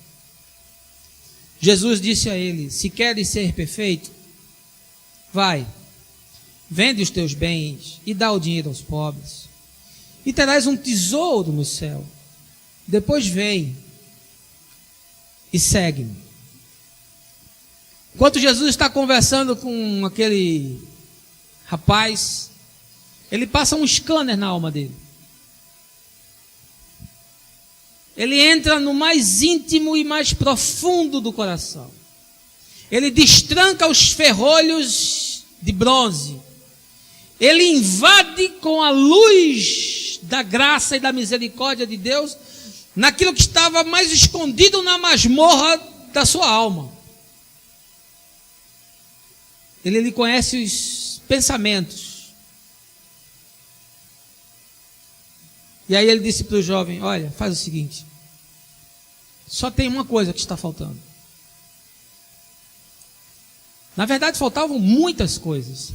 S1: Jesus disse a ele: se queres ser perfeito, vai, vende os teus bens e dá o dinheiro aos pobres, e terás um tesouro no céu. Depois vem e segue-me. Enquanto Jesus está conversando com aquele rapaz, ele passa um scanner na alma dele. Ele entra no mais íntimo e mais profundo do coração. Ele destranca os ferrolhos de bronze. Ele invade com a luz da graça e da misericórdia de Deus naquilo que estava mais escondido na masmorra da sua alma. Ele conhece os pensamentos. E aí ele disse para o jovem: olha, faz o seguinte, só tem uma coisa que está faltando. Na verdade faltavam muitas coisas,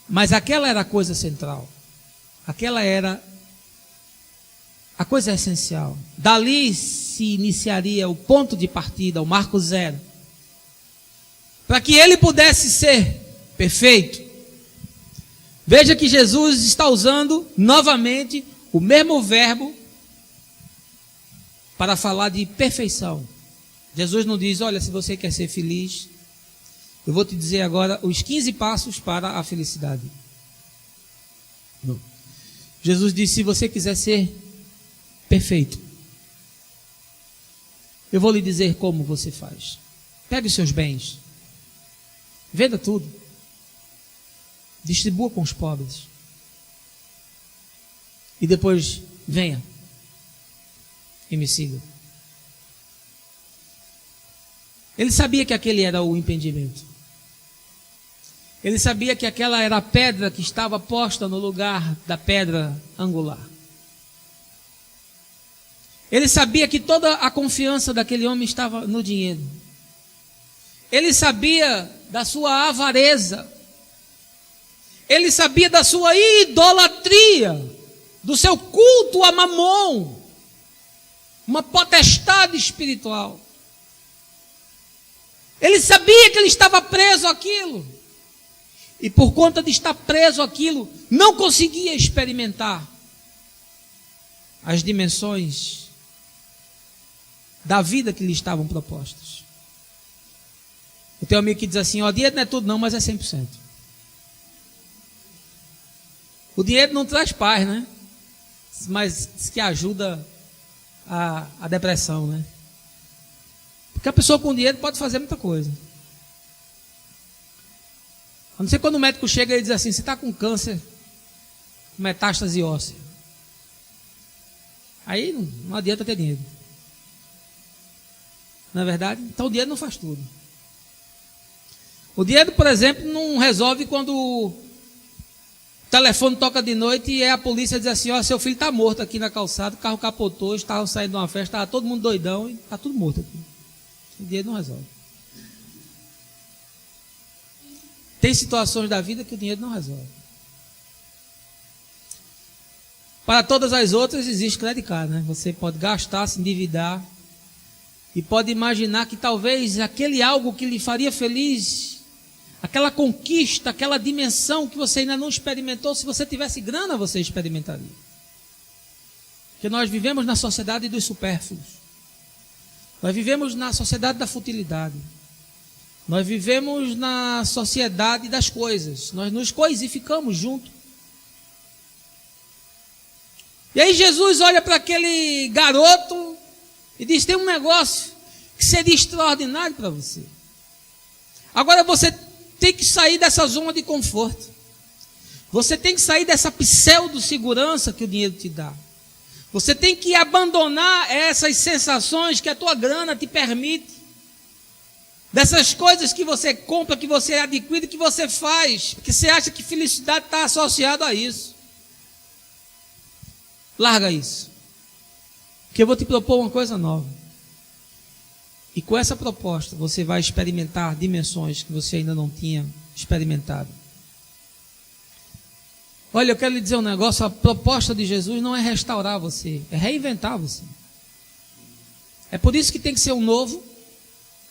S1: mas aquela era a coisa central. Aquela era a coisa essencial. Dali se iniciaria o ponto de partida, o marco zero, para que ele pudesse ser perfeito. Veja que Jesus está usando novamente o mesmo verbo para falar de perfeição. Jesus não diz: olha, se você quer ser feliz, eu vou te dizer agora os 15 passos para a felicidade. Não. Jesus disse: se você quiser ser perfeito, eu vou lhe dizer como você faz. Pegue os seus bens, venda tudo, distribua com os pobres, e depois venha e me siga. Ele sabia que aquele era o impedimento. Ele sabia que aquela era a pedra que estava posta no lugar da pedra angular. Ele sabia que toda a confiança daquele homem estava no dinheiro. Ele sabia da sua avareza. Ele sabia da sua idolatria, do seu culto a Mamon, uma potestade espiritual. Ele sabia que ele estava preso àquilo. E por conta de estar preso àquilo, não conseguia experimentar as dimensões da vida que lhe estavam propostas. Eu tenho um amigo que diz assim: ó, dinheiro não é tudo não, mas é 100%. O dinheiro não traz paz, né? Mas diz que ajuda a depressão, né? Porque a pessoa com dinheiro pode fazer muita coisa. A não ser quando o médico chega e diz assim: você está com câncer, com metástase óssea. Aí não adianta ter dinheiro. Não é verdade? Então o dinheiro não faz tudo. O dinheiro, por exemplo, não resolve quando o telefone toca de noite e a polícia diz assim: ó, seu filho está morto aqui na calçada, o carro capotou, estavam saindo de uma festa, estava todo mundo doidão e está tudo morto aqui. O dinheiro não resolve. Tem situações da vida que o dinheiro não resolve. Para todas as outras existe crédito card, né? Você pode gastar, se endividar e pode imaginar que talvez aquele algo que lhe faria feliz, aquela conquista, aquela dimensão que você ainda não experimentou, se você tivesse grana você experimentaria. Porque nós vivemos na sociedade dos supérfluos. Nós vivemos na sociedade da futilidade. Nós vivemos na sociedade das coisas. Nós nos coisificamos junto. E aí Jesus olha para aquele garoto e diz: tem um negócio que seria extraordinário para você. Agora você tem que sair dessa zona de conforto. Você tem que sair dessa pseudo-segurança que o dinheiro te dá. Você tem que abandonar essas sensações que a tua grana te permite. Dessas coisas que você compra, que você adquire, que você faz, porque você acha que felicidade está associada a isso. Larga isso. Porque eu vou te propor uma coisa nova. E com essa proposta você vai experimentar dimensões que você ainda não tinha experimentado. Olha, eu quero lhe dizer um negócio: a proposta de Jesus não é restaurar você, é reinventar você. É por isso que tem que ser um novo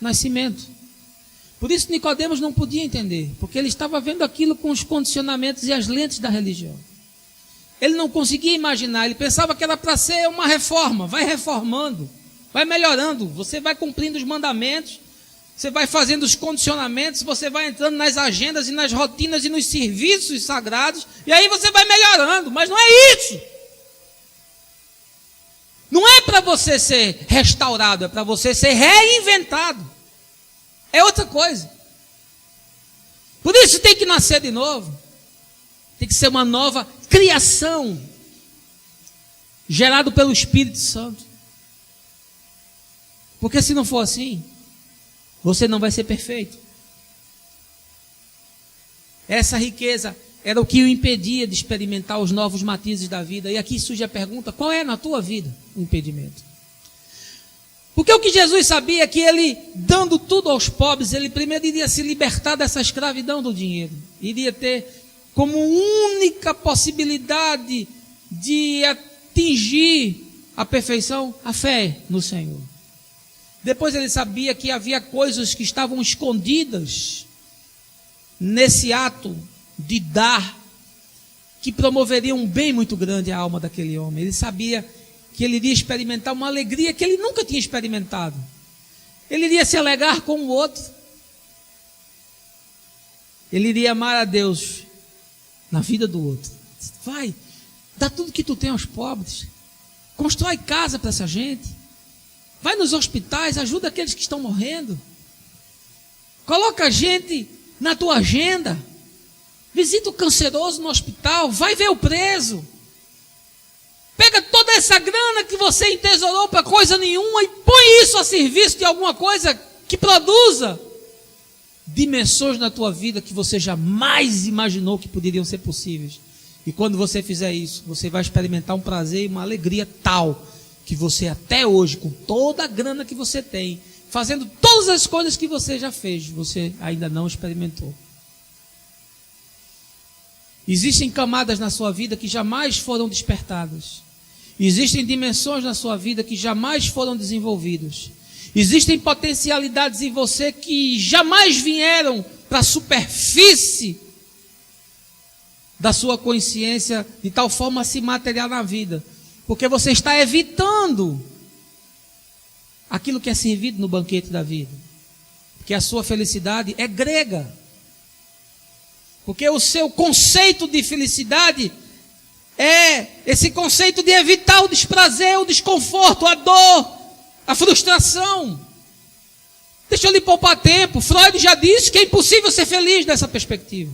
S1: nascimento. Por isso Nicodemos não podia entender, porque ele estava vendo aquilo com os condicionamentos e as lentes da religião. Ele não conseguia imaginar, ele pensava que era para ser uma reforma. Vai reformando, vai melhorando, você vai cumprindo os mandamentos, você vai fazendo os condicionamentos, você vai entrando nas agendas e nas rotinas e nos serviços sagrados, e aí você vai melhorando. Mas não é isso. Não é para você ser restaurado, é para você ser reinventado. É outra coisa. Por isso tem que nascer de novo. Tem que ser uma nova criação, gerado pelo Espírito Santo. Porque se não for assim, você não vai ser perfeito. Essa riqueza era o que o impedia de experimentar os novos matizes da vida. E aqui surge a pergunta: qual é na tua vida o impedimento? Porque o que Jesus sabia é que ele, dando tudo aos pobres, ele primeiro iria se libertar dessa escravidão do dinheiro. Iria ter como única possibilidade de atingir a perfeição a fé no Senhor. Depois ele sabia que havia coisas que estavam escondidas nesse ato de dar, que promoveriam um bem muito grande à alma daquele homem. Ele sabia que ele iria experimentar uma alegria que ele nunca tinha experimentado. Ele iria se alegrar com o outro. Ele iria amar a Deus na vida do outro. Vai, dá tudo que tu tem aos pobres. Constrói casa para essa gente. Vai nos hospitais, ajuda aqueles que estão morrendo. Coloca a gente na tua agenda. Visita o canceroso no hospital. Vai ver o preso. Pega toda essa grana que você entesourou para coisa nenhuma e põe isso a serviço de alguma coisa que produza dimensões na tua vida que você jamais imaginou que poderiam ser possíveis. E quando você fizer isso, você vai experimentar um prazer e uma alegria tal que você até hoje, com toda a grana que você tem, fazendo todas as coisas que você já fez, você ainda não experimentou. Existem camadas na sua vida que jamais foram despertadas. Existem dimensões na sua vida que jamais foram desenvolvidas. Existem potencialidades em você que jamais vieram para a superfície da sua consciência de tal forma a se materializar na vida. Porque você está evitando aquilo que é servido no banquete da vida. Porque a sua felicidade é grega. Porque o seu conceito de felicidade é esse conceito de evitar o desprazer, o desconforto, a dor, a frustração. Deixa eu lhe poupar tempo. Freud já disse que é impossível ser feliz dessa perspectiva.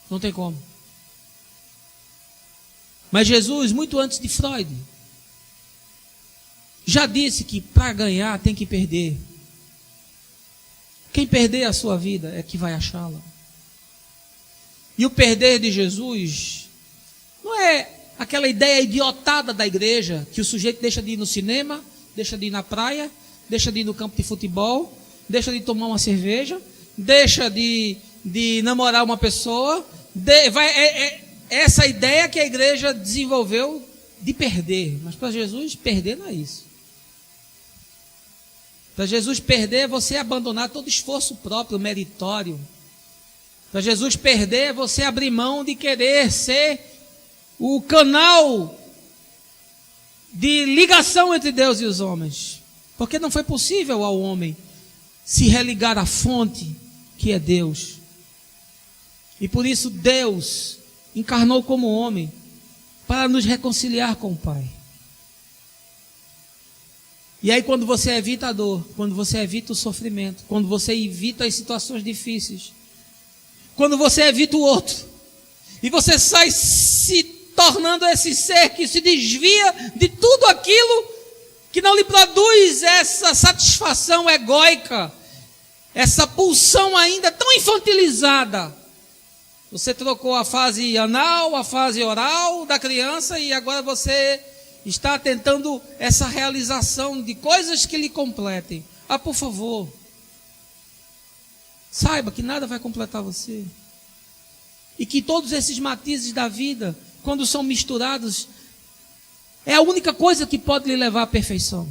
S1: Não tem como. Mas Jesus, muito antes de Freud, já disse que para ganhar tem que perder. Quem perder a sua vida é que vai achá-la. E o perder de Jesus não é aquela ideia idiotada da igreja, que o sujeito deixa de ir no cinema, deixa de ir na praia, deixa de ir no campo de futebol, deixa de tomar uma cerveja, deixa de namorar uma pessoa. Essa ideia que a igreja desenvolveu de perder. Mas para Jesus, perder não é isso. Para Jesus, perder é você abandonar todo esforço próprio, meritório. Para Jesus, perder é você abrir mão de querer ser o canal de ligação entre Deus e os homens. Porque não foi possível ao homem se religar à fonte que é Deus. E por isso Deus encarnou como homem para nos reconciliar com o Pai. E aí quando você evita a dor, quando você evita o sofrimento, quando você evita as situações difíceis, quando você evita o outro, e você sai se tornando esse ser que se desvia de tudo aquilo que não lhe produz essa satisfação egóica, essa pulsão ainda tão infantilizada. Você trocou a fase anal, a fase oral da criança e agora você está tentando essa realização de coisas que lhe completem. Ah, por favor, saiba que nada vai completar você. E que todos esses matizes da vida, quando são misturados, é a única coisa que pode lhe levar à perfeição.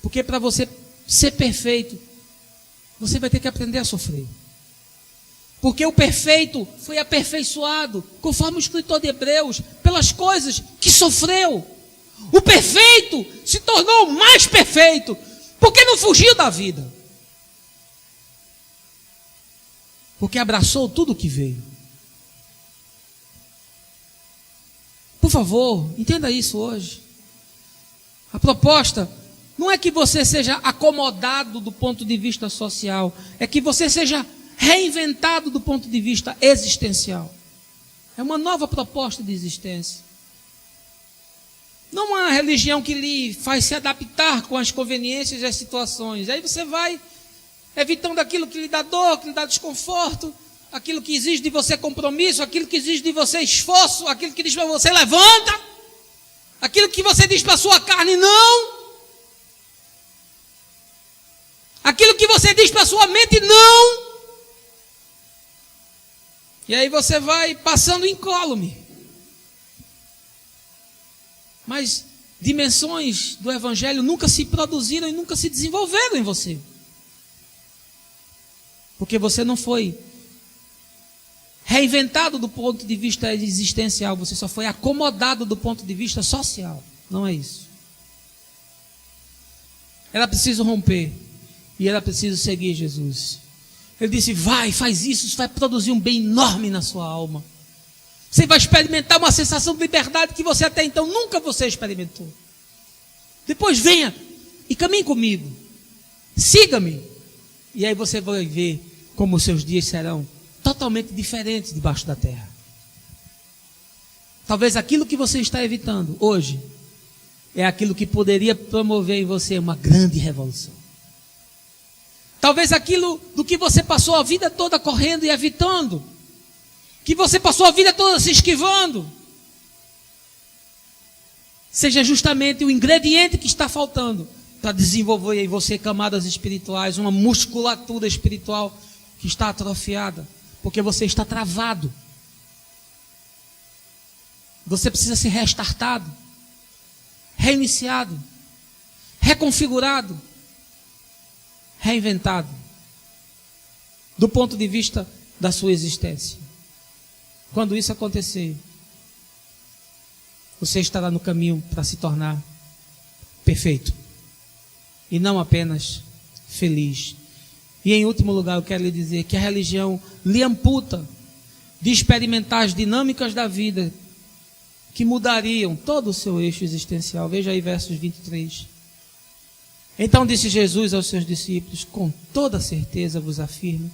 S1: Porque para você ser perfeito, você vai ter que aprender a sofrer. Porque o perfeito foi aperfeiçoado, conforme o escritor de Hebreus, pelas coisas que sofreu. O perfeito se tornou mais perfeito, porque não fugiu da vida. Porque abraçou tudo o que veio. Por favor, entenda isso hoje. A proposta não é que você seja acomodado do ponto de vista social, é que você seja reinventado do ponto de vista existencial. É uma nova proposta de existência. Não uma religião que lhe faz se adaptar com as conveniências e as situações. Aí você vai evitando aquilo que lhe dá dor, que lhe dá desconforto, aquilo que exige de você compromisso, aquilo que exige de você esforço, aquilo que diz para você levanta, aquilo que você diz para a sua carne não, aquilo que você diz para a sua mente não. E aí você vai passando incólume. Mas dimensões do Evangelho nunca se produziram e nunca se desenvolveram em você. Porque você não foi reinventado do ponto de vista existencial, você só foi acomodado do ponto de vista social. Não é isso. Era preciso romper e era preciso seguir Jesus. Ele disse, vai, faz isso vai produzir um bem enorme na sua alma. Você vai experimentar uma sensação de liberdade que você até então nunca você experimentou. Depois venha e caminhe comigo. Siga-me. E aí você vai ver como os seus dias serão totalmente diferentes debaixo da terra. Talvez aquilo que você está evitando hoje é aquilo que poderia promover em você uma grande revolução. Talvez aquilo do que você passou a vida toda correndo e evitando, que você passou a vida toda se esquivando, seja justamente o ingrediente que está faltando para desenvolver em você camadas espirituais, uma musculatura espiritual que está atrofiada, porque você está travado. Você precisa ser restartado, reiniciado, reconfigurado, reinventado, do ponto de vista da sua existência. Quando isso acontecer, você estará no caminho para se tornar perfeito, e não apenas feliz. E em último lugar, eu quero lhe dizer que a religião lhe amputa de experimentar as dinâmicas da vida que mudariam todo o seu eixo existencial. Veja aí versos 23. Então disse Jesus aos seus discípulos, com toda certeza vos afirmo,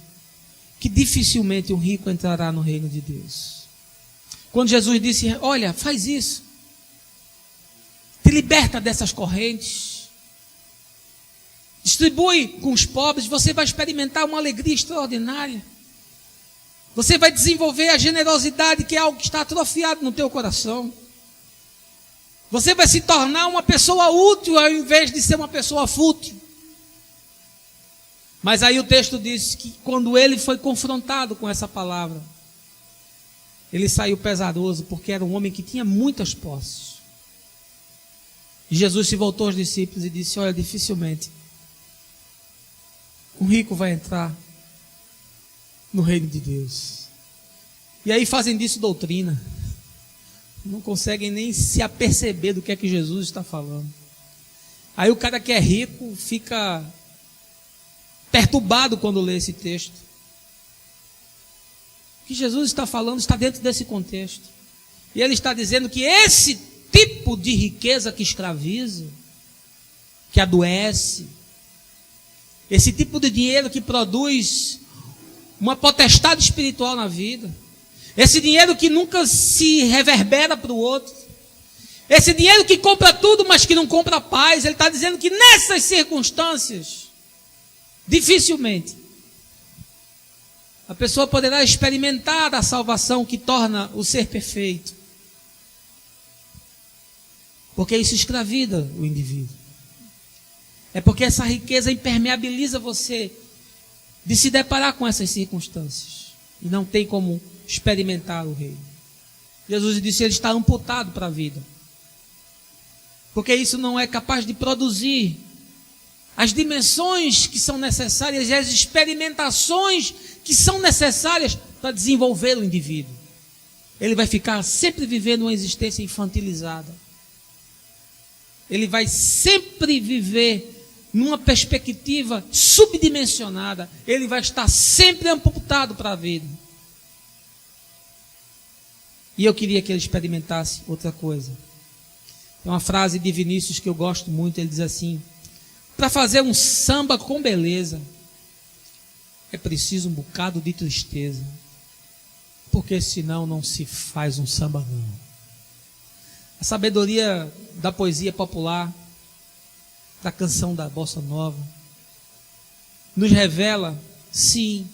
S1: que dificilmente um rico entrará no reino de Deus. Quando Jesus disse, olha, faz isso, te liberta dessas correntes, distribui com os pobres, você vai experimentar uma alegria extraordinária. Você vai desenvolver a generosidade, que é algo que está atrofiado no teu coração. Você vai se tornar uma pessoa útil ao invés de ser uma pessoa fútil. Mas aí o texto diz que quando ele foi confrontado com essa palavra, ele saiu pesaroso, porque era um homem que tinha muitas posses. E Jesus se voltou aos discípulos e disse, olha, dificilmente um rico vai entrar no reino de Deus. E aí fazem disso doutrina. Não conseguem nem se aperceber do que é que Jesus está falando. Aí o cara que é rico fica perturbado quando lê esse texto. O que Jesus está falando está dentro desse contexto. E ele está dizendo que esse tipo de riqueza que escraviza, que adoece, esse tipo de dinheiro que produz uma potestade espiritual na vida, esse dinheiro que nunca se reverbera para o outro, esse dinheiro que compra tudo, mas que não compra paz, ele está dizendo que nessas circunstâncias, dificilmente, a pessoa poderá experimentar a salvação que torna o ser perfeito. Porque isso escraviza o indivíduo. É porque essa riqueza impermeabiliza você de se deparar com essas circunstâncias. E não tem como experimentar o reino. Jesus disse que ele está amputado para a vida. Porque isso não é capaz de produzir as dimensões que são necessárias e as experimentações que são necessárias para desenvolver o indivíduo. Ele vai ficar sempre vivendo uma existência infantilizada. Ele vai sempre viver numa perspectiva subdimensionada. Ele vai estar sempre amputado para a vida. E eu queria que ele experimentasse outra coisa. Tem uma frase de Vinícius que eu gosto muito. Ele diz assim: para fazer um samba com beleza é preciso um bocado de tristeza, porque senão não se faz um samba não. A sabedoria da poesia popular, da canção da bossa nova, nos revela, sim,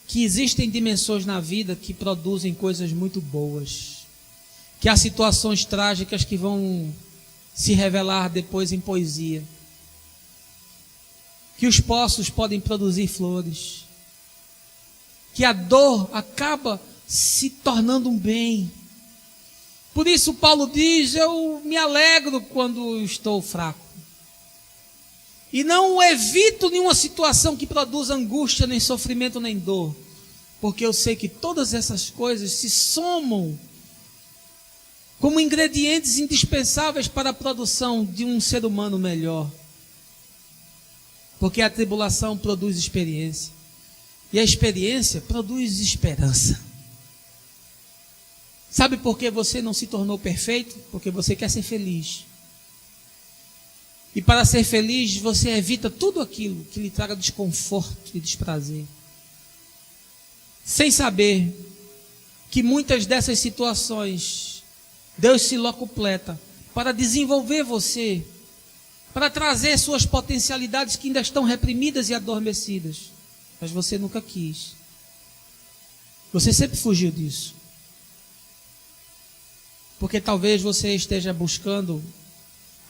S1: que existem dimensões na vida que produzem coisas muito boas, que há situações trágicas que vão se revelar depois em poesia, que os poços podem produzir flores, que a dor acaba se tornando um bem. Por isso Paulo diz: eu me alegro quando estou fraco, e não evito nenhuma situação que produza angústia, nem sofrimento, nem dor, porque eu sei que todas essas coisas se somam como ingredientes indispensáveis para a produção de um ser humano melhor. Porque a tribulação produz experiência, e a experiência produz esperança. Sabe por que você não se tornou perfeito? Porque você quer ser feliz. E para ser feliz, você evita tudo aquilo que lhe traga desconforto e desprazer, sem saber que muitas dessas situações Deus se locupleta para desenvolver você, para trazer suas potencialidades que ainda estão reprimidas e adormecidas. Mas você nunca quis. Você sempre fugiu disso. Porque talvez você esteja buscando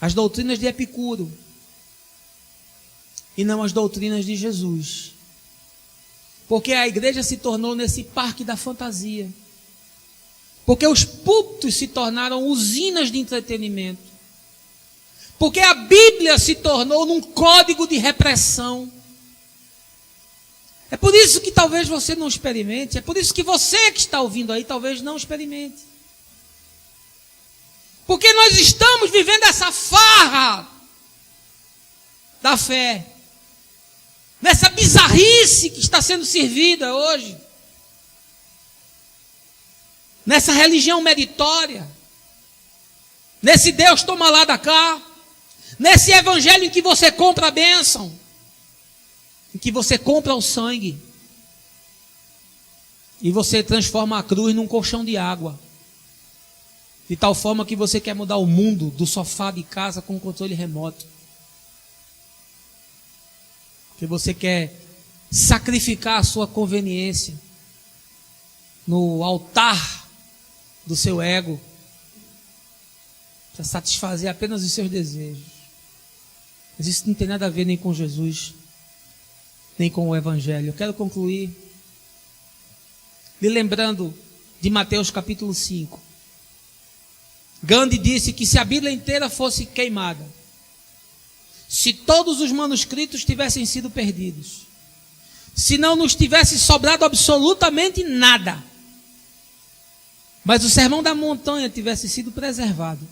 S1: as doutrinas de Epicuro e não as doutrinas de Jesus. Porque a igreja se tornou nesse parque da fantasia. Porque os púlpitos se tornaram usinas de entretenimento. Porque a Bíblia se tornou num código de repressão. É por isso que talvez você não experimente. É por isso que você que está ouvindo aí talvez não experimente. Porque nós estamos vivendo essa farra da fé, nessa bizarrice que está sendo servida hoje, nessa religião meritória, nesse Deus toma lá da cá, nesse evangelho em que você compra a bênção, em que você compra o sangue, e você transforma a cruz num colchão de água, de tal forma que você quer mudar o mundo do sofá de casa com controle remoto. Que você quer sacrificar a sua conveniência no altar do seu ego para satisfazer apenas os seus desejos. Mas isso não tem nada a ver nem com Jesus, nem com o Evangelho. Eu quero concluir lhe lembrando de Mateus capítulo 5. Gandhi disse que se a Bíblia inteira fosse queimada, se todos os manuscritos tivessem sido perdidos, se não nos tivesse sobrado absolutamente nada, mas o Sermão da Montanha tivesse sido preservado,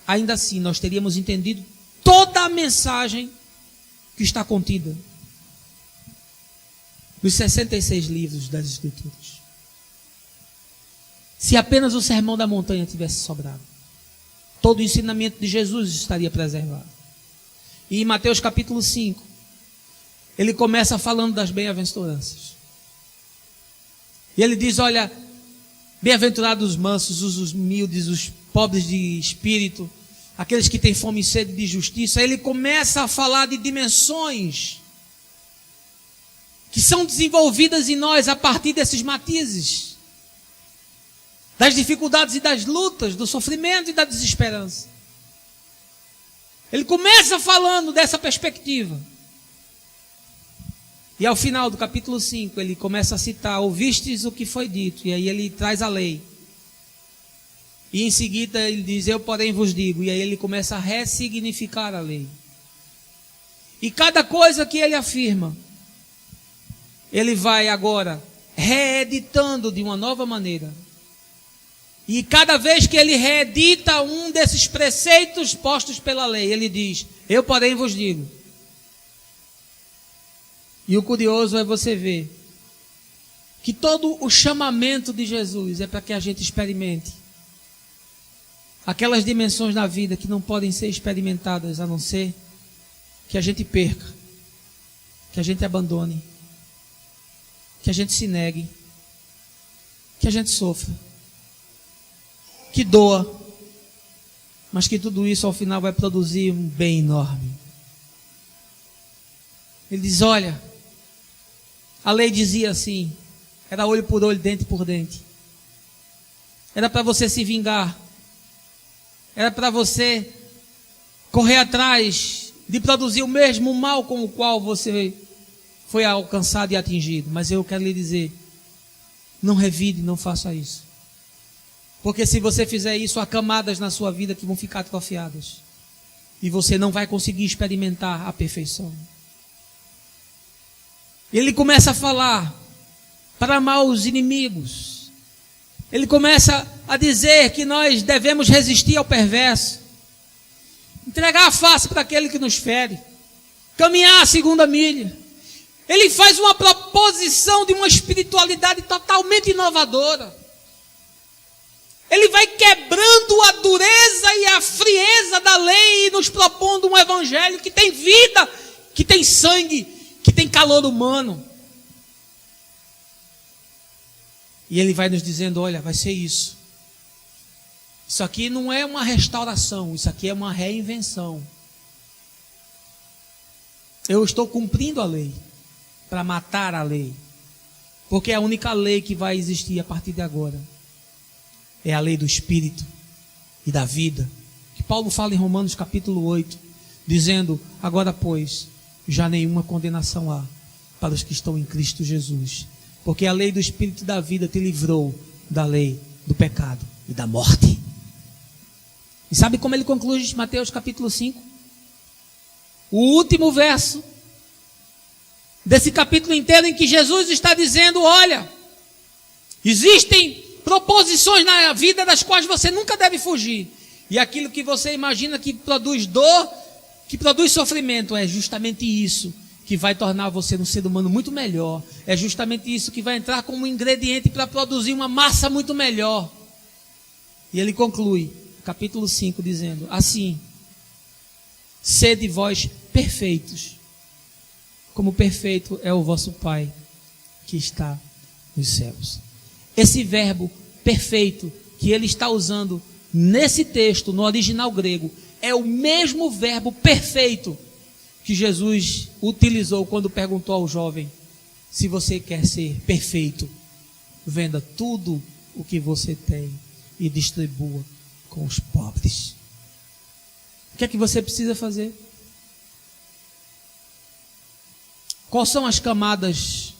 S1: ainda assim nós teríamos entendido toda a mensagem que está contida nos 66 livros das Escrituras. Se apenas o Sermão da Montanha tivesse sobrado, todo o ensinamento de Jesus estaria preservado. E em Mateus capítulo 5, ele começa falando das bem-aventuranças. E ele diz: olha, bem-aventurados os mansos, os humildes, os pobres de espírito, aqueles que têm fome e sede de justiça. Ele começa a falar de dimensões que são desenvolvidas em nós a partir desses matizes, das dificuldades e das lutas, do sofrimento e da desesperança. Ele começa falando dessa perspectiva. E ao final do capítulo 5, ele começa a citar: ouvistes o que foi dito. E aí ele traz a lei. E em seguida ele diz: eu porém vos digo. E aí ele começa a ressignificar a lei. E cada coisa que ele afirma, ele vai agora reeditando de uma nova maneira. E cada vez que ele reedita um desses preceitos postos pela lei, ele diz: eu porém vos digo. E o curioso é você ver que todo o chamamento de Jesus é para que a gente experimente aquelas dimensões na vida que não podem ser experimentadas a não ser que a gente perca, que a gente abandone, que a gente se negue, que a gente sofra, que doa, mas que tudo isso ao final vai produzir um bem enorme. Ele diz: olha, a lei dizia assim, era olho por olho, dente por dente. Era para você se vingar. Era para você correr atrás de produzir o mesmo mal com o qual você foi alcançado e atingido. Mas eu quero lhe dizer, não revide, não faça isso. Porque se você fizer isso, há camadas na sua vida que vão ficar atrofiadas. E você não vai conseguir experimentar a perfeição. Ele começa a falar para amar os inimigos. Ele começa a dizer que nós devemos resistir ao perverso. Entregar a face para aquele que nos fere. Caminhar a segunda milha. Ele faz uma proposição de uma espiritualidade totalmente inovadora. Ele vai quebrando a dureza e a frieza da lei e nos propondo um evangelho que tem vida, que tem sangue, que tem calor humano. E ele vai nos dizendo: olha, vai ser isso. Isso aqui não é uma restauração, isso aqui é uma reinvenção. Eu estou cumprindo a lei para matar a lei, porque é a única lei que vai existir a partir de agora. É a lei do Espírito e da vida, que Paulo fala em Romanos capítulo 8, dizendo: agora pois, já nenhuma condenação há para os que estão em Cristo Jesus, porque a lei do Espírito e da vida te livrou da lei do pecado e da morte. E sabe como ele conclui Mateus capítulo 5? O último verso desse capítulo inteiro, em que Jesus está dizendo: olha, existem proposições na vida das quais você nunca deve fugir. E aquilo que você imagina que produz dor, que produz sofrimento, é justamente isso que vai tornar você um ser humano muito melhor. É justamente isso que vai entrar como ingrediente para produzir uma massa muito melhor. E ele conclui, capítulo 5, dizendo: assim, sede vós perfeitos, como perfeito é o vosso Pai que está nos céus. Esse verbo perfeito que ele está usando nesse texto, no original grego, é o mesmo verbo perfeito que Jesus utilizou quando perguntou ao jovem: se você quer ser perfeito, venda tudo o que você tem e distribua com os pobres. O que é que você precisa fazer? Quais são as camadas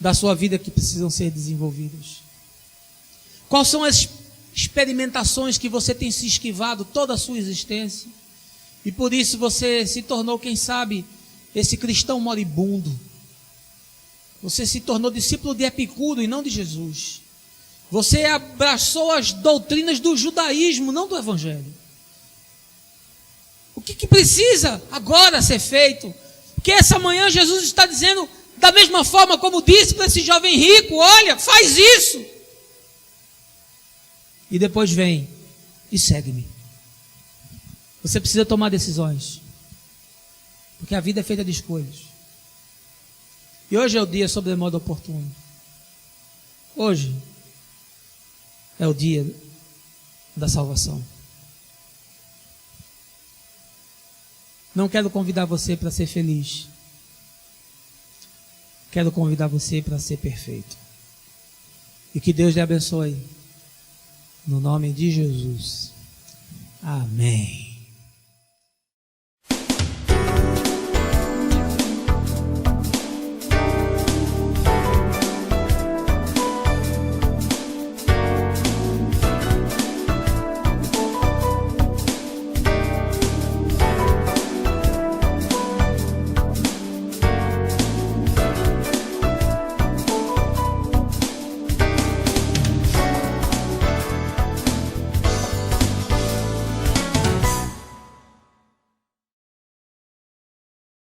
S1: da sua vida que precisam ser desenvolvidas? Quais são as experimentações que você tem se esquivado toda a sua existência? E por isso você se tornou, quem sabe, esse cristão moribundo. Você se tornou discípulo de Epicuro e não de Jesus. Você abraçou as doutrinas do judaísmo, não do evangelho. O que precisa agora ser feito? Porque essa manhã Jesus está dizendo, da mesma forma como disse para esse jovem rico: olha, faz isso. E depois vem e segue-me. Você precisa tomar decisões, porque a vida é feita de escolhas. E hoje é o dia sobremodo oportuno. Hoje é o dia da salvação. Não quero convidar você para ser feliz. Quero convidar você para ser perfeito. E que Deus lhe abençoe. No nome de Jesus. Amém.